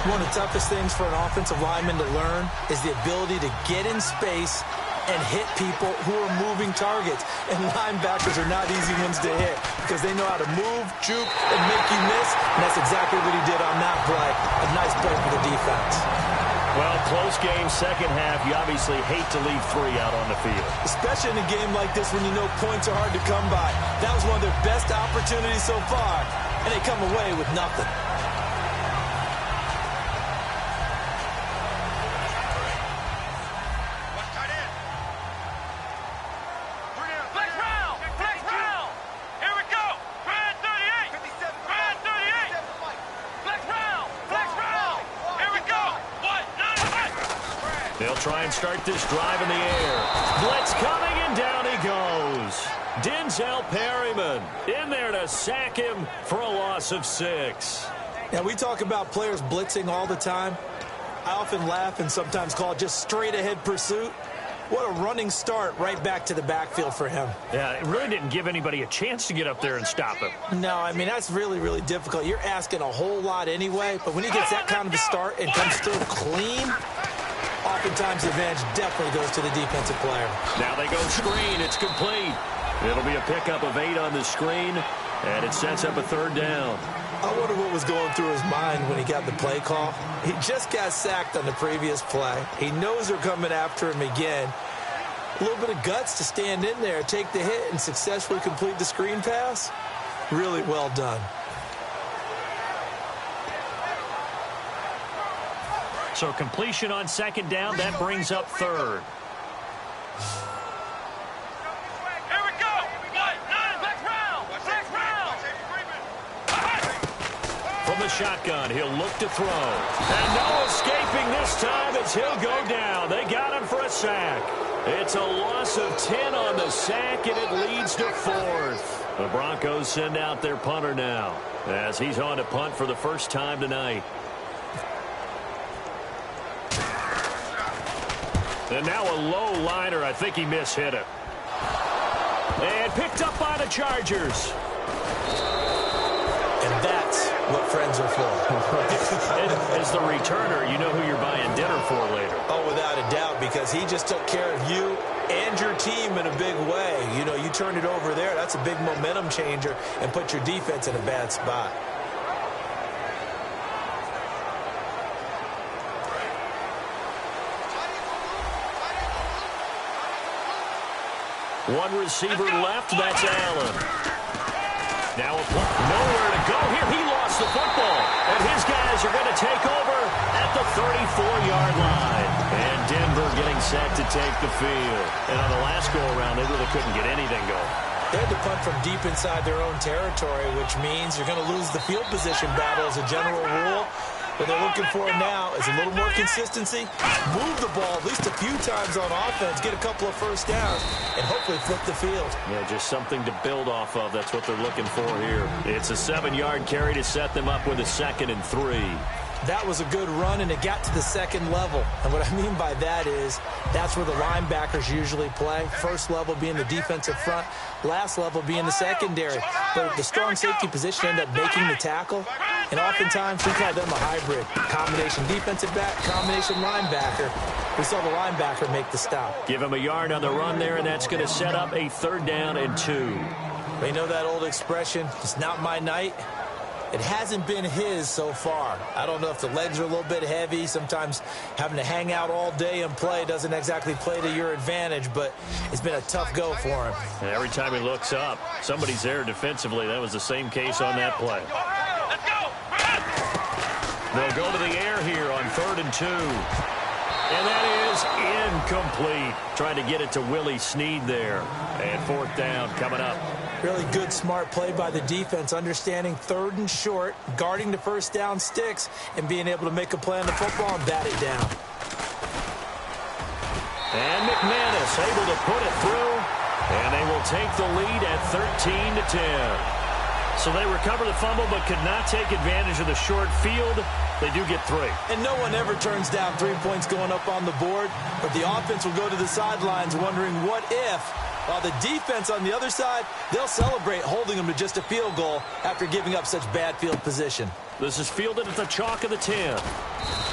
D: One of the toughest things for an offensive lineman to learn is the ability to get in space and hit people who are moving targets. And linebackers are not easy ones to hit because they know how to move, juke, and make you miss. And that's exactly what he did on that play. A nice play for the defense.
C: Well, close game, 2nd half. You obviously hate to leave 3 out on the field.
D: Especially in a game like this when you know points are hard to come by. That was one of their best opportunities so far, and they come away with nothing.
C: They'll try and start this drive in the air. Blitz coming, and down he goes. Denzel Perryman in there to sack him for a loss of 6.
D: Now, we talk about players blitzing all the time. I often laugh and sometimes call it just straight-ahead pursuit. What a running start right back to the backfield for him.
C: Yeah, it really didn't give anybody a chance to get up there and stop him.
D: No, I mean, that's really, really difficult. You're asking a whole lot anyway, but when he gets that kind of a start and comes through clean, oftentimes the advantage definitely goes to the defensive player.
C: Now they go screen. It's complete. It'll be a pickup of 8 on the screen, and it sets up a 3rd down.
D: I wonder what was going through his mind when he got the play call. He just got sacked on the previous play. He knows they're coming after him again. A little bit of guts to stand in there, take the hit, and successfully complete the screen pass. Really well done.
C: So completion on 2nd down, that brings up 3rd.
E: Here we go. Black round.
C: From the shotgun, he'll look to throw. And no escaping this time as he'll go down. They got him for a sack. It's a loss of 10 on the sack, and it leads to 4th. The Broncos send out their punter now as he's on to punt for the first time tonight. And now a low liner. I think he mishit it. And picked up by the Chargers.
D: And that's what friends are for.
C: As the returner, you know who you're buying dinner for later.
D: Oh, without a doubt, because he just took care of you and your team in a big way. You know, you turn it over there, that's a big momentum changer and put your defense in a bad spot.
C: One receiver left, that's Allen. Now nowhere to go here. He lost the football. And his guys are going to take over at the 34-yard line. And Denver getting set to take the field. And on the last go-around, they really couldn't get anything going.
D: They had to punt from deep inside their own territory, which means you're going to lose the field position battle as a general rule. What they're looking for now is a little more consistency, move the ball at least a few times on offense, get a couple of first downs, and hopefully flip the field.
C: Yeah, just something to build off of. That's what they're looking for here. It's a 7-yard carry to set them up with a 2nd and 3.
D: That was a good run, and it got to the second level. And what I mean by that is that's where the linebackers usually play. First level being the defensive front, last level being the secondary. But the strong safety position ended up making the tackle. And oftentimes we call them a hybrid. Combination defensive back, combination linebacker. We saw the linebacker make the stop.
C: Give him a yard on the run there, and that's going to set up a 3rd down and 2.
D: They know that old expression, it's not my night. It hasn't been his so far. I don't know if the legs are a little bit heavy. Sometimes having to hang out all day and play doesn't exactly play to your advantage, but it's been a tough go for him.
C: And every time he looks up, somebody's there defensively. That was the same case on that play. They'll go to the air here on 3rd and 2. And that is incomplete. Trying to get it to Willie Snead there. And 4th down coming up.
D: Really good, smart play by the defense, understanding 3rd and short, guarding the first down sticks, and being able to make a play on the football and bat it down.
C: And McManus able to put it through, and they will take the lead at 13-10. So they recover the fumble but could not take advantage of the short field. They do get 3.
D: And no one ever turns down 3 points going up on the board, but the offense will go to the sidelines wondering what if. While the defense on the other side, they'll celebrate holding them to just a field goal after giving up such bad field position.
C: This is fielded at the chalk of the 10.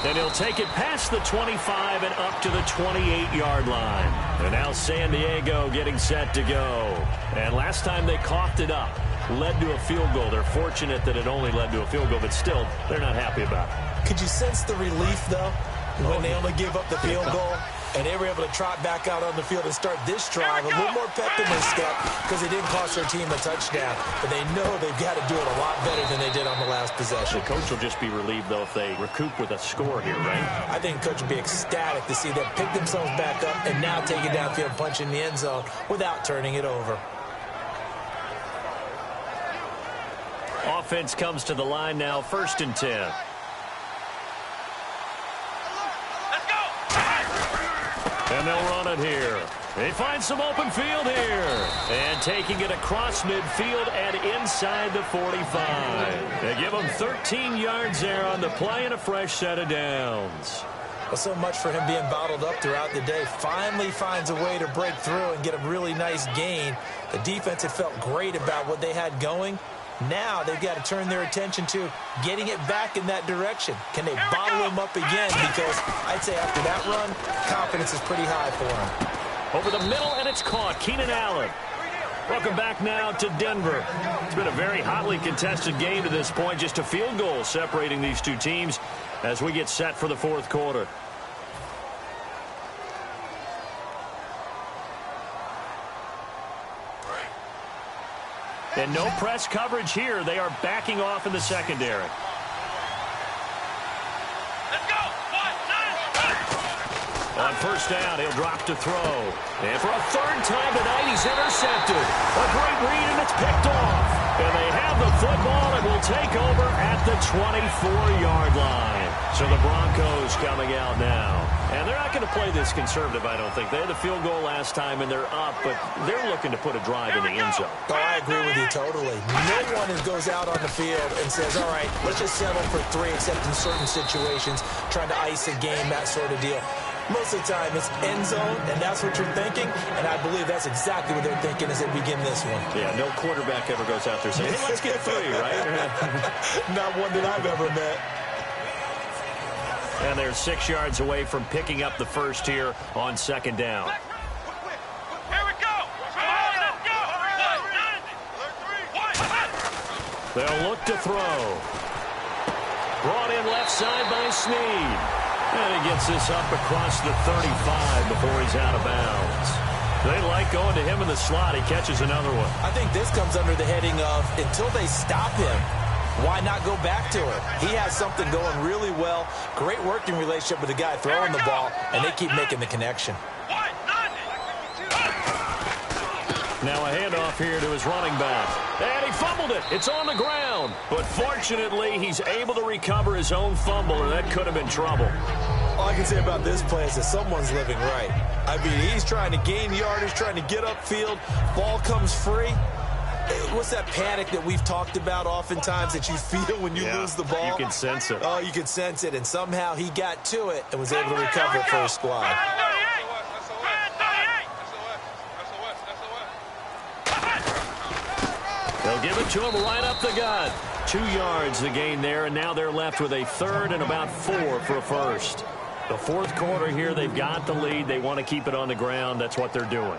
C: And he'll take it past the 25 and up to the 28-yard line. And now San Diego getting set to go. And last time they coughed it up, led to a field goal. They're fortunate that it only led to a field goal, but still, they're not happy about it.
D: Could you sense the relief, though, when they only gave up the field goal? And they were able to trot back out on the field and start this drive a little more pep in their step because it didn't cost their team a touchdown. But they know they've got to do it a lot better than they did on the last possession.
C: The coach will just be relieved, though, if they recoup with a score here, right?
D: I think coach will be ecstatic to see them pick themselves back up and now take it downfield, punch in the end zone without turning it over.
C: Offense comes to the line now, 1st and 10. And they'll run it here. They find some open field here. And taking it across midfield and inside the 45. They give them 13 yards there on the play and a fresh set of downs.
D: Well, so much for him being bottled up throughout the day. Finally finds a way to break through and get a really nice gain. The defense had felt great about what they had going. Now they've got to turn their attention to getting it back in that direction. Can they bottle him up again? Because I'd say after that run, confidence is pretty high for him.
C: Over the middle, and it's caught. Keenan Allen. Welcome back now to Denver. It's been a very hotly contested game to this point. Just a field goal separating these two teams as we get set for the 4th quarter. And no press coverage here. They are backing off in the secondary.
E: Let's go. 1, 9,
C: On 1st down, he'll drop to throw. And for a 3rd time tonight, he's intercepted. A great read, and it's picked off. And they have the football and will take over at the 24-yard line. So the Broncos coming out now. And they're not going to play this conservative, I don't think. They had the field goal last time, and they're up, but they're looking to put a drive in the end zone.
D: Oh, I agree with you totally. No one goes out on the field and says, all right, let's just settle for 3, except in certain situations, trying to ice a game, that sort of deal. Most of the time, it's end zone, and that's what you're thinking, and I believe that's exactly what they're thinking as they begin this one.
C: Yeah, no quarterback ever goes out there saying, hey, let's get 3, right?
D: Not one that I've ever met.
C: And they're 6 yards away from picking up the first here on 2nd down.
E: here we go. Come on, let's go. 1, 9, 1.
C: They'll look to throw. Brought in left side by Snead. And he gets this up across the 35 before he's out of bounds. They like going to him in the slot. He catches another one.
D: I think this comes under the heading of until they stop him, why not go back to her? He has something going really well. Great working relationship with the guy throwing the ball, and they keep making the connection.
C: Now a handoff here to his running back. And he fumbled it. It's on the ground. But fortunately, he's able to recover his own fumble, or that could have been trouble.
D: All I can say about this play is that someone's living right. I mean, he's trying to gain yardage, trying to get upfield. Ball comes free. What's that panic that we've talked about oftentimes that you feel when you lose the ball?
C: You can sense it.
D: Oh, you can sense it. And somehow he got to it and was able to recover it for his squad.
C: They'll give it to him right up the gut. 2 yards the gain there, and now they're left with a third and about 4 for a first. The fourth quarter here, they've got the lead. They want to keep it on the ground. That's what they're doing.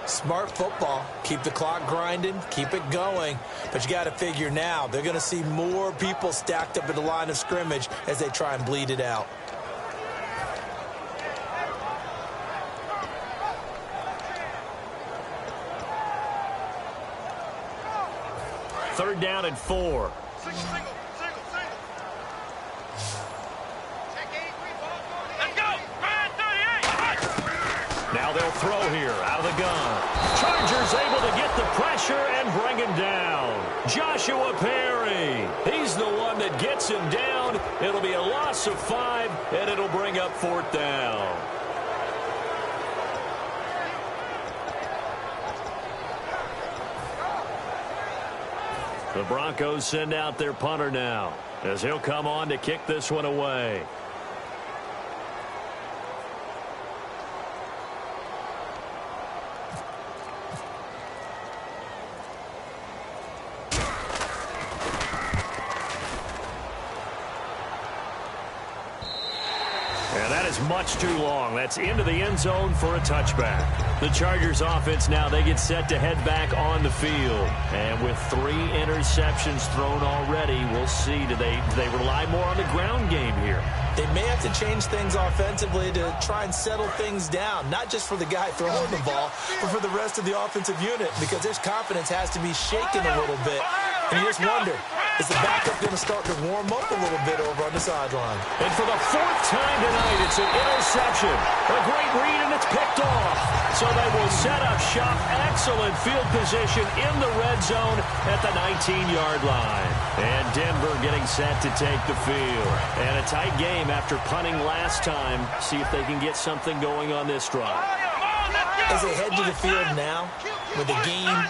D: Smart football. Keep the clock grinding. Keep it going. But you got to figure now, they're going to see more people stacked up at the line of scrimmage as they try and bleed it out.
C: Third down and 4. Now they'll throw here out of the gun. Chargers able to get the pressure and bring him down. Joshua Perry. He's the one that gets him down. It'll be a loss of 5, and it'll bring up 4th down. The Broncos send out their punter now, as he'll come on to kick this one away. And that is much too long. That's into the end zone for a touchback. The Chargers offense now, they get set to head back on the field. And with 3 interceptions thrown already, we'll see. Do they rely more on the ground game here?
D: They may have to change things offensively to try and settle things down, not just for the guy throwing the ball, but for the rest of the offensive unit, because his confidence has to be shaken a little bit. And you just wonder, is the backup going to start to warm up a little bit over on the sideline?
C: And for the 4th time tonight, it's an interception. A great read, and it's picked off. So they will set up shop. Excellent field position in the red zone at the 19-yard line. And Denver getting set to take the field. And a tight game after punting last time. See if they can get something going on this drive.
D: As they head to the field now, with the game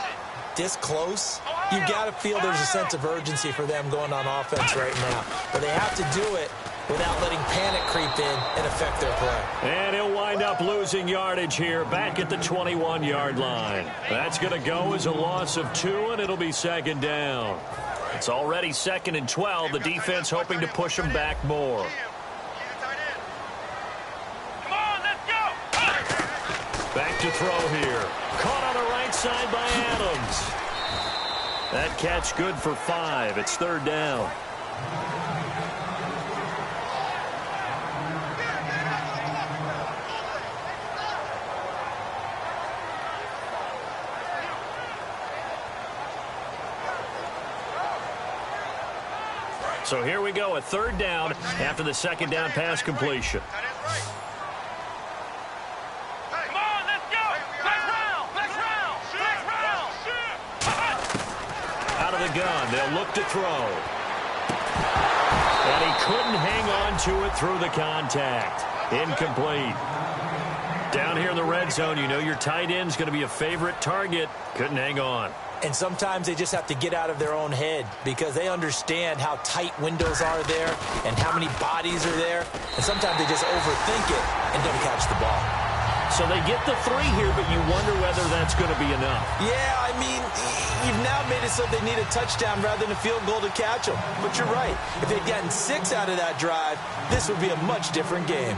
D: this close, you got to feel there's a sense of urgency for them going on offense right now. But they have to do it without letting panic creep in and affect their play.
C: And he'll wind up losing yardage here back at the 21-yard line. That's going to go as a loss of 2, and it'll be 2nd down. It's already 2nd and 12. The defense hoping to push them back more.
E: Come on, let's go.
C: Back to throw here. Caught on the right side by Adams. That catch good for 5. It's 3rd down. So here we go, a 3rd down after the 2nd down pass completion.
E: Come on, let's go. Next round.
C: Out of the gun, they'll look to throw. And he couldn't hang on to it through the contact. Incomplete. Down here in the red zone, you know your tight end's going to be a favorite target. Couldn't hang on.
D: And sometimes they just have to get out of their own head because they understand how tight windows are there and how many bodies are there. And sometimes they just overthink it and don't catch the ball.
C: So they get the 3 here, but you wonder whether that's going to be enough.
D: Yeah, I mean, you've now made it so they need a touchdown rather than a field goal to catch them. But you're right. If they'd gotten 6 out of that drive, this would be a much different game.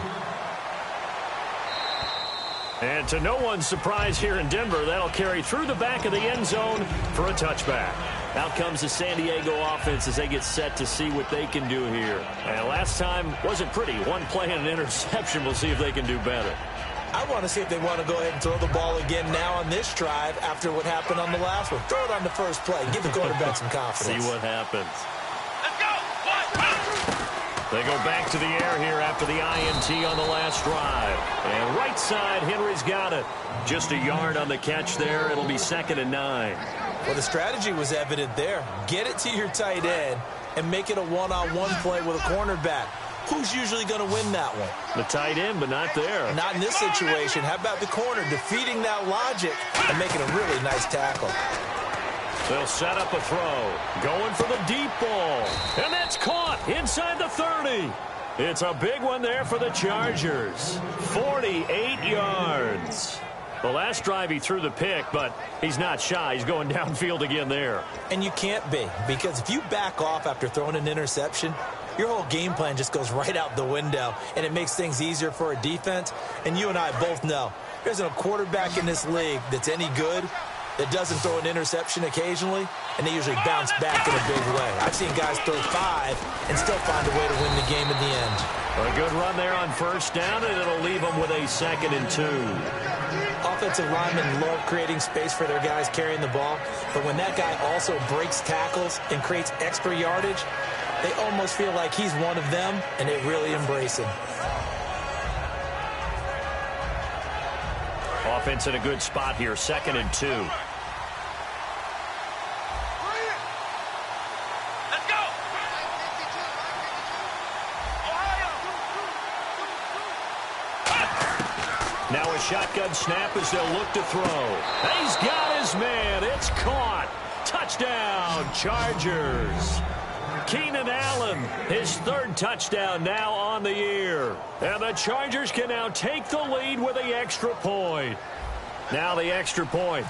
C: And to no one's surprise here in Denver, that'll carry through the back of the end zone for a touchback. Out comes the San Diego offense as they get set to see what they can do here. And last time wasn't pretty. 1 play and an interception. We'll see if they can do better.
D: I want to see if they want to go ahead and throw the ball again now on this drive after what happened on the last one. Throw it on the first play. Give the quarterback some confidence.
C: See what happens. They go back to the air here after the INT on the last drive. And right side, Henry's got it. Just a yard on the catch there. It'll be 2nd and 9.
D: Well, the strategy was evident there. Get it to your tight end and make it a one-on-one play with a cornerback. Who's usually going to win that one?
C: The tight end, but not there.
D: Not in this situation. How about the corner defeating that logic and making a really nice tackle?
C: They'll set up a throw. Going for the deep ball. And that's caught inside the 30. It's a big one there for the Chargers. 48 yards. The last drive he threw the pick, but he's not shy. He's going downfield again there.
D: And you can't be, because if you back off after throwing an interception, your whole game plan just goes right out the window, and it makes things easier for a defense. And you and I both know there isn't a quarterback in this league that's any good that doesn't throw an interception occasionally, and they usually bounce back in a big way. I've seen guys throw 5 and still find a way to win the game in the end.
C: A good run there on first down, and it'll leave them with a 2nd and 2.
D: Offensive linemen love creating space for their guys carrying the ball, but when that guy also breaks tackles and creates extra yardage, they almost feel like he's one of them, and they really embrace him.
C: Offense in a good spot here, 2nd and 2.
E: Let's go!
C: Now a shotgun snap as they'll look to throw. He's got his man. It's caught. Touchdown, Chargers. Keenan Allen, his 3rd touchdown now on the year. And the Chargers can now take the lead with the extra point. Now the extra point.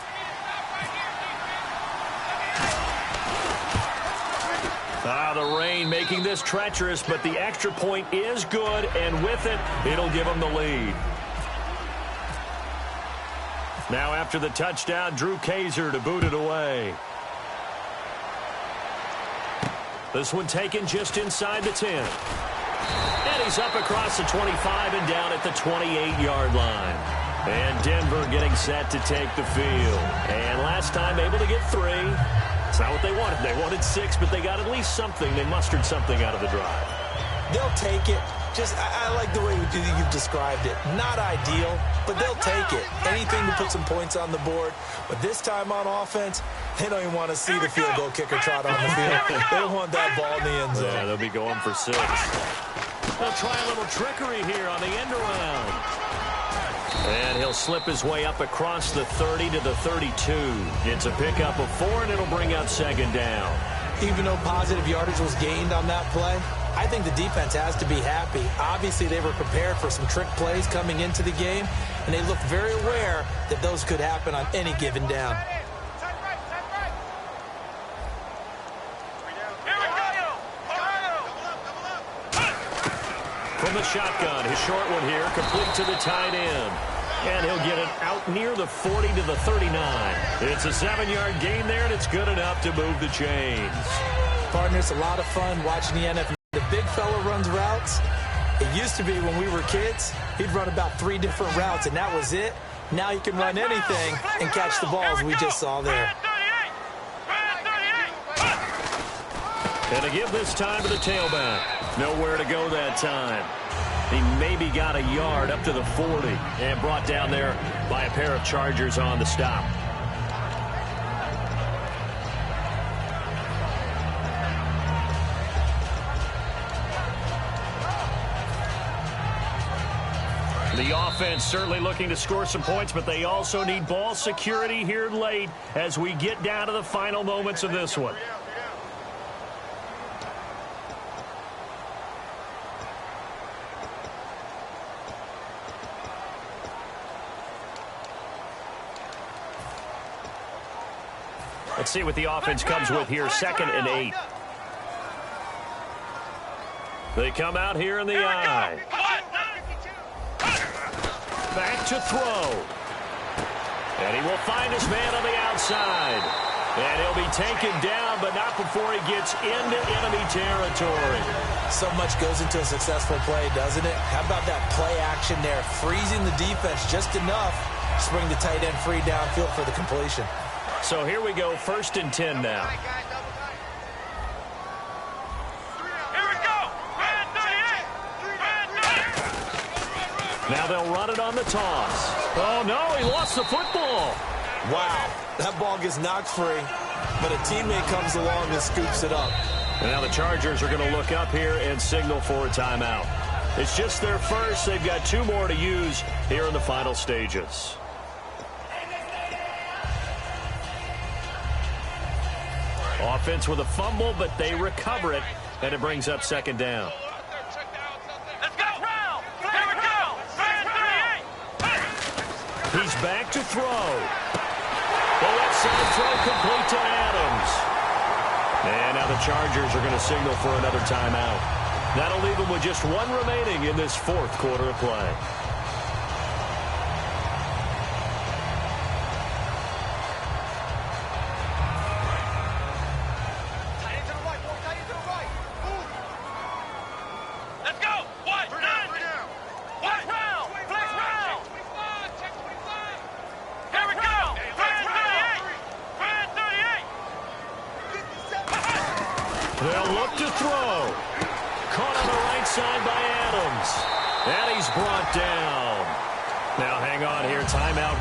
C: The rain making this treacherous, but the extra point is good, and with it, it'll give them the lead. Now after the touchdown, Drew Kaiser to boot it away. This one taken just inside the 10. And he's up across the 25 and down at the 28-yard line. And Denver getting set to take the field. And last time able to get 3. It's not what they wanted. They wanted 6, but they got at least something. They mustered something out of the drive.
D: They'll take it. I like the way you've described it. Not ideal, but they'll take it. Anything to put some points on the board. But this time on offense, they don't even want to see the field goal kicker trot on the field. They don't want that ball in the end zone.
C: Yeah, they'll be going for 6. They'll try a little trickery here on the end around. And he'll slip his way up across the 30 to the 32. It's a pickup of 4, and it'll bring up 2nd down.
D: Even though positive yardage was gained on that play, I think the defense has to be happy. Obviously, they were prepared for some trick plays coming into the game, and they looked very aware that those could happen on any given down.
C: From the shotgun, his short one here, complete to the tight end. And he'll get it out near the 40 to the 39. It's a 7-yard gain there, and it's good enough to move the chains.
D: Partner, it's a lot of fun watching the NFL. The big fella runs routes. It used to be when we were kids, he'd run about 3 different routes, and that was it. Now he can run anything and catch the balls we just saw there.
C: And to give this time to the tailback. Nowhere to go that time. He maybe got a yard up to the 40 and brought down there by a pair of Chargers on the stop. The offense certainly looking to score some points, but they also need ball security here late as we get down to the final moments of this one. Let's see what the offense comes with here. 2nd and 8. They come out here in the eye. Back to throw. And he will find his man on the outside. And he'll be taken down, but not before he gets into enemy territory.
D: So much goes into a successful play, doesn't it? How about that play action there? Freezing the defense just enough to bring the tight end free downfield for the completion.
C: So here we go, 1st and 10 now.
E: Here we go. Red 38.
C: Now they'll run it on the toss. Oh, no, he lost the football.
D: Wow, that ball gets knocked free, but a teammate comes along and scoops it up.
C: And now the Chargers are going to look up here and signal for a timeout. It's just their first. They've got 2 more to use here in the final stages. Offense with a fumble, but they recover it, and it brings up second down.
E: Let's go. Here we go.
C: He's back to throw. The left side throw complete to Adams. And now the Chargers are going to signal for another timeout. That'll leave them with just 1 remaining in this 4th quarter of play. They'll look to throw. Caught on the right side by Adams. And he's brought down. Now hang on here. Timeout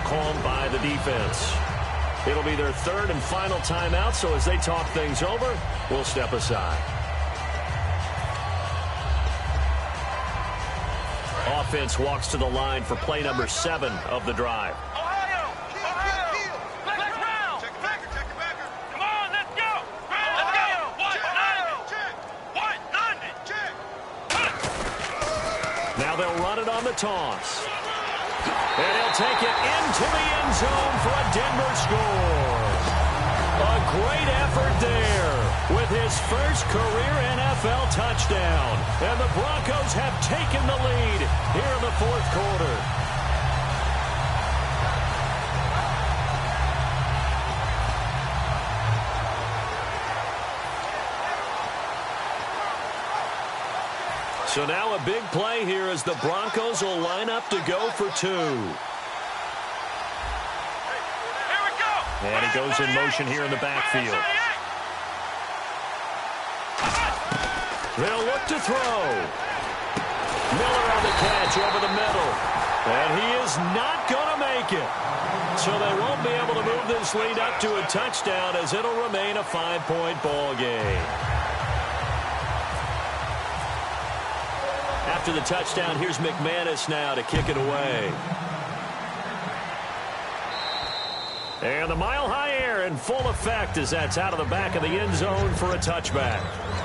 C: called by the defense. It'll be their 3rd and final timeout, so as they talk things over, we'll step aside. Offense walks to the line for play number 7 of the drive. Now they'll run it on the toss. And he'll take it into the end zone for a Denver score. A great effort there with his first career NFL touchdown. And the Broncos have taken the lead here in the 4th quarter. So now a big play here as the Broncos will line up to go for 2. And he goes in motion here in the backfield. They'll look to throw. Miller on the catch over the middle. And he is not going to make it. So they won't be able to move this lead up to a touchdown as it'll remain a 5-point ball game. After the touchdown, here's McManus now to kick it away. And the mile-high air in full effect as that's out of the back of the end zone for a touchback.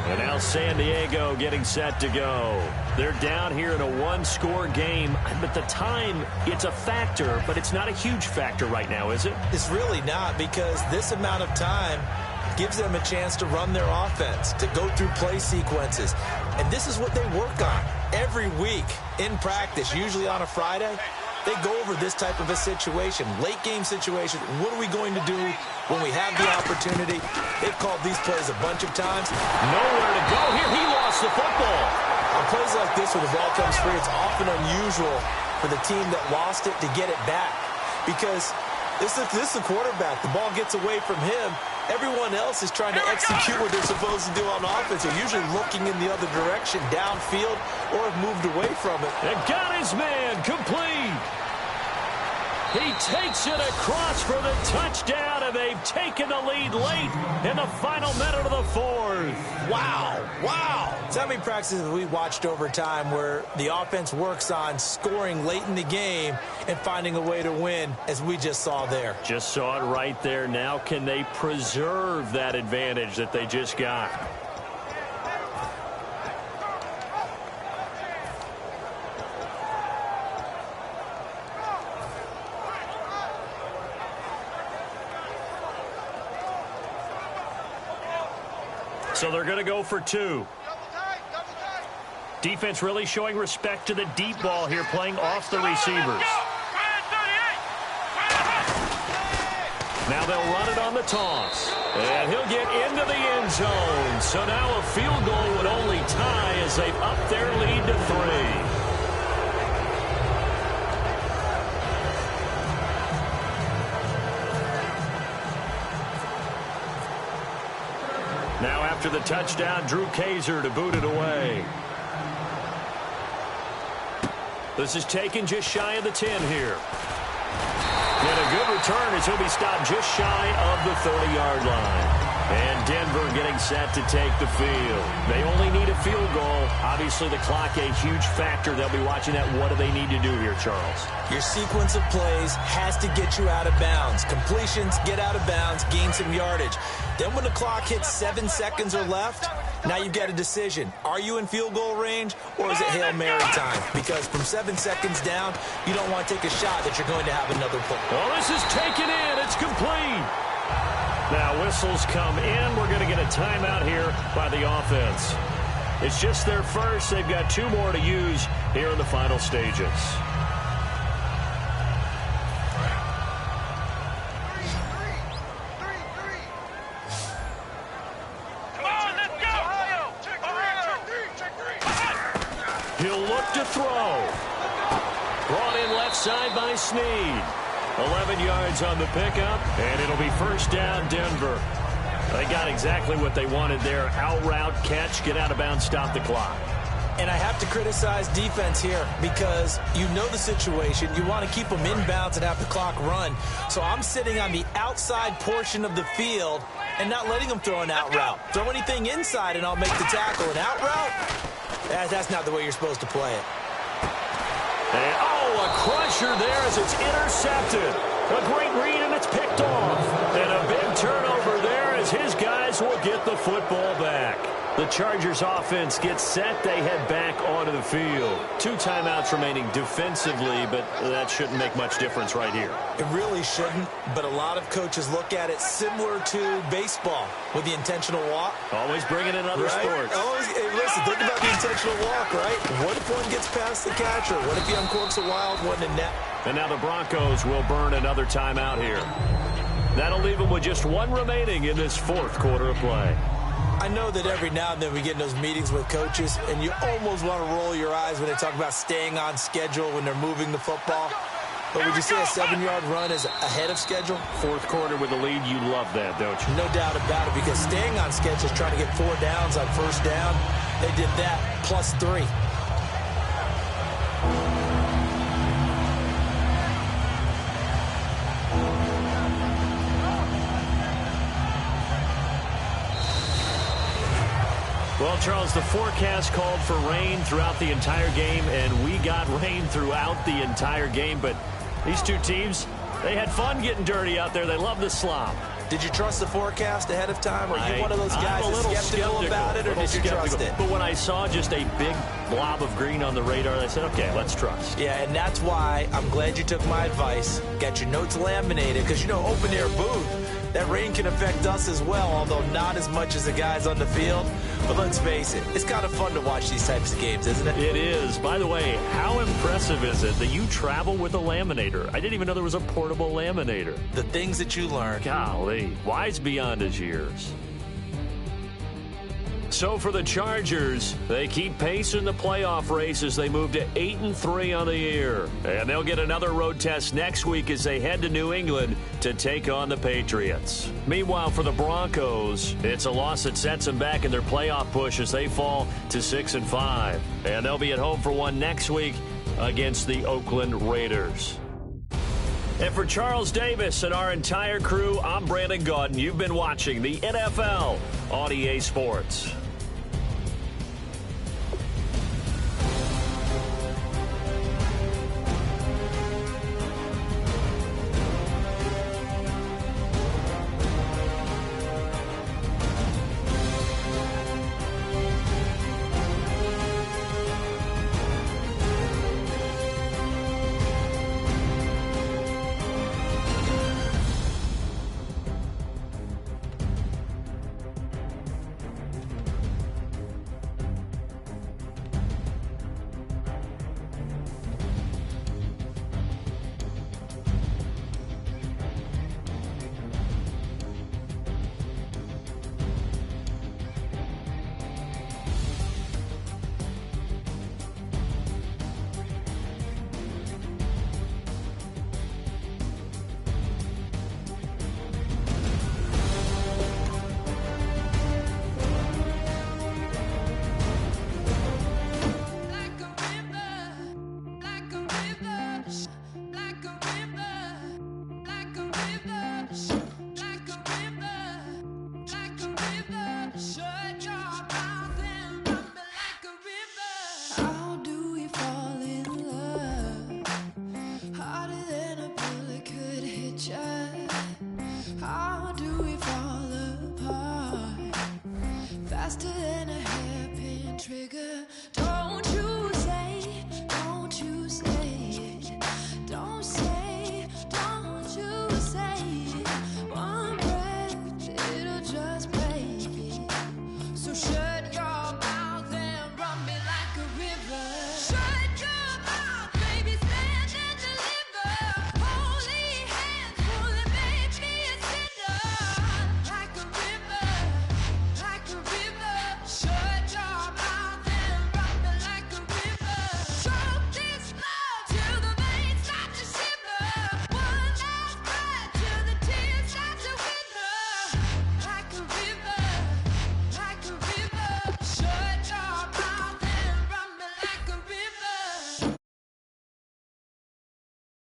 C: And now San Diego getting set to go. They're down here in a 1-score game. But the time, it's a factor, but it's not a huge factor right now, is it?
D: It's really not, because this amount of time gives them a chance to run their offense, to go through play sequences. And this is what they work on every week in practice, usually on a Friday. They go over this type of a situation, late game situation. What are we going to do when we have the opportunity? They've called these plays a bunch of times.
C: Nowhere to go here. He lost the football.
D: On plays like this where the ball comes free, it's often unusual for the team that lost it to get it back, because this is the quarterback. The ball gets away from him. Everyone else is trying to execute what they're supposed to do on offense. They're usually looking in the other direction, downfield, or have moved away from it.
C: And got his man complete. He takes it across for the touchdown, and they've taken the lead late in the final minute of the 4th.
D: Wow, wow. So how many practices we watched over time where the offense works on scoring late in the game and finding a way to win, as we just saw there?
C: Just saw it right there. Now can they preserve that advantage that they just got? So they're going to go for 2. Defense really showing respect to the deep ball here, playing off the receivers. Now they'll run it on the toss. And he'll get into the end zone. So now a field goal would only tie as they've upped their lead to 3. Now after the touchdown, Drew Kaiser to boot it away. This is taken just shy of the 10 here. And a good return as he'll be stopped just shy of the 30-yard line. And Denver getting set to take the field. They only need a field goal. Obviously, the clock a huge factor. They'll be watching that. What do they need to do here, Charles?
D: Your sequence of plays has to get you out of bounds. Completions, get out of bounds, gain some yardage. Then when the clock hits 7 seconds or left, now you've got a decision. Are you in field goal range, or is it Hail Mary time? Because from 7 seconds down, you don't want to take a shot that you're going to have another play.
C: Well, this is taken in. It's complete. Now whistles come in. We're going to get a timeout here by the offense. It's just their first. They've got 2 more to use here in the final stages. He'll look to throw. Brought in left side by Snead. 11 yards on the pickup, and it'll be first down, Denver. They got exactly what they wanted there. Out route, catch, get out of bounds, stop the clock.
D: And I have to criticize defense here because you know the situation. You want to keep them inbounds and have the clock run. So I'm sitting on the outside portion of the field and not letting them throw an out route. Throw anything inside and I'll make the tackle. An out route? That's not the way you're supposed to play it.
C: And, a crusher there as it's intercepted. A great read, and it's picked off. And a big turnover there as his guys will get the football back. The Chargers offense gets set. They head back onto the field. 2 timeouts remaining defensively, but that shouldn't make much difference right here.
D: It really shouldn't, but a lot of coaches look at it similar to baseball with the intentional walk.
C: Always bringing in other sports.
D: Always, hey, listen, think about the intentional walk, right? What if one gets past the catcher? What if he uncorks a wild one in net?
C: And now the Broncos will burn another timeout here. That'll leave them with just 1 remaining in this 4th quarter of play.
D: I know that every now and then we get in those meetings with coaches, and you almost want to roll your eyes when they talk about staying on schedule when they're moving the football. But would you say a 7-yard run is ahead of schedule?
C: 4th quarter with the lead, you love that, don't you?
D: No doubt about it, because staying on schedule is trying to get 4 downs on first down. They did that, plus 3.
C: Well, Charles, the forecast called for rain throughout the entire game, and we got rain throughout the entire game. But these 2 teams, they had fun getting dirty out there. They love the slop.
D: Did you trust the forecast ahead of time? Or are you one of those guys that's skeptical about it, or did you trust it?
C: But when I saw just a big blob of green on the radar, I said, okay, let's trust.
D: Yeah, and that's why I'm glad you took my advice. Got your notes laminated, because, you know, open-air booth, that rain can affect us as well, although not as much as the guys on the field. But let's face it, it's kind of fun to watch these types of games, isn't it?
C: It is. By the way, how impressive is it that you travel with a laminator? I didn't even know there was a portable laminator.
D: The things that you learn.
C: Golly, wise beyond his years. So for the Chargers, they keep pace in the playoff race as they move to 8-3 on the year. And they'll get another road test next week as they head to New England to take on the Patriots. Meanwhile, for the Broncos, it's a loss that sets them back in their playoff push as they fall to 6-5. And they'll be at home for one next week against the Oakland Raiders. And for Charles Davis and our entire crew, I'm Brandon Gaudin. You've been watching the NFL on EA Sports.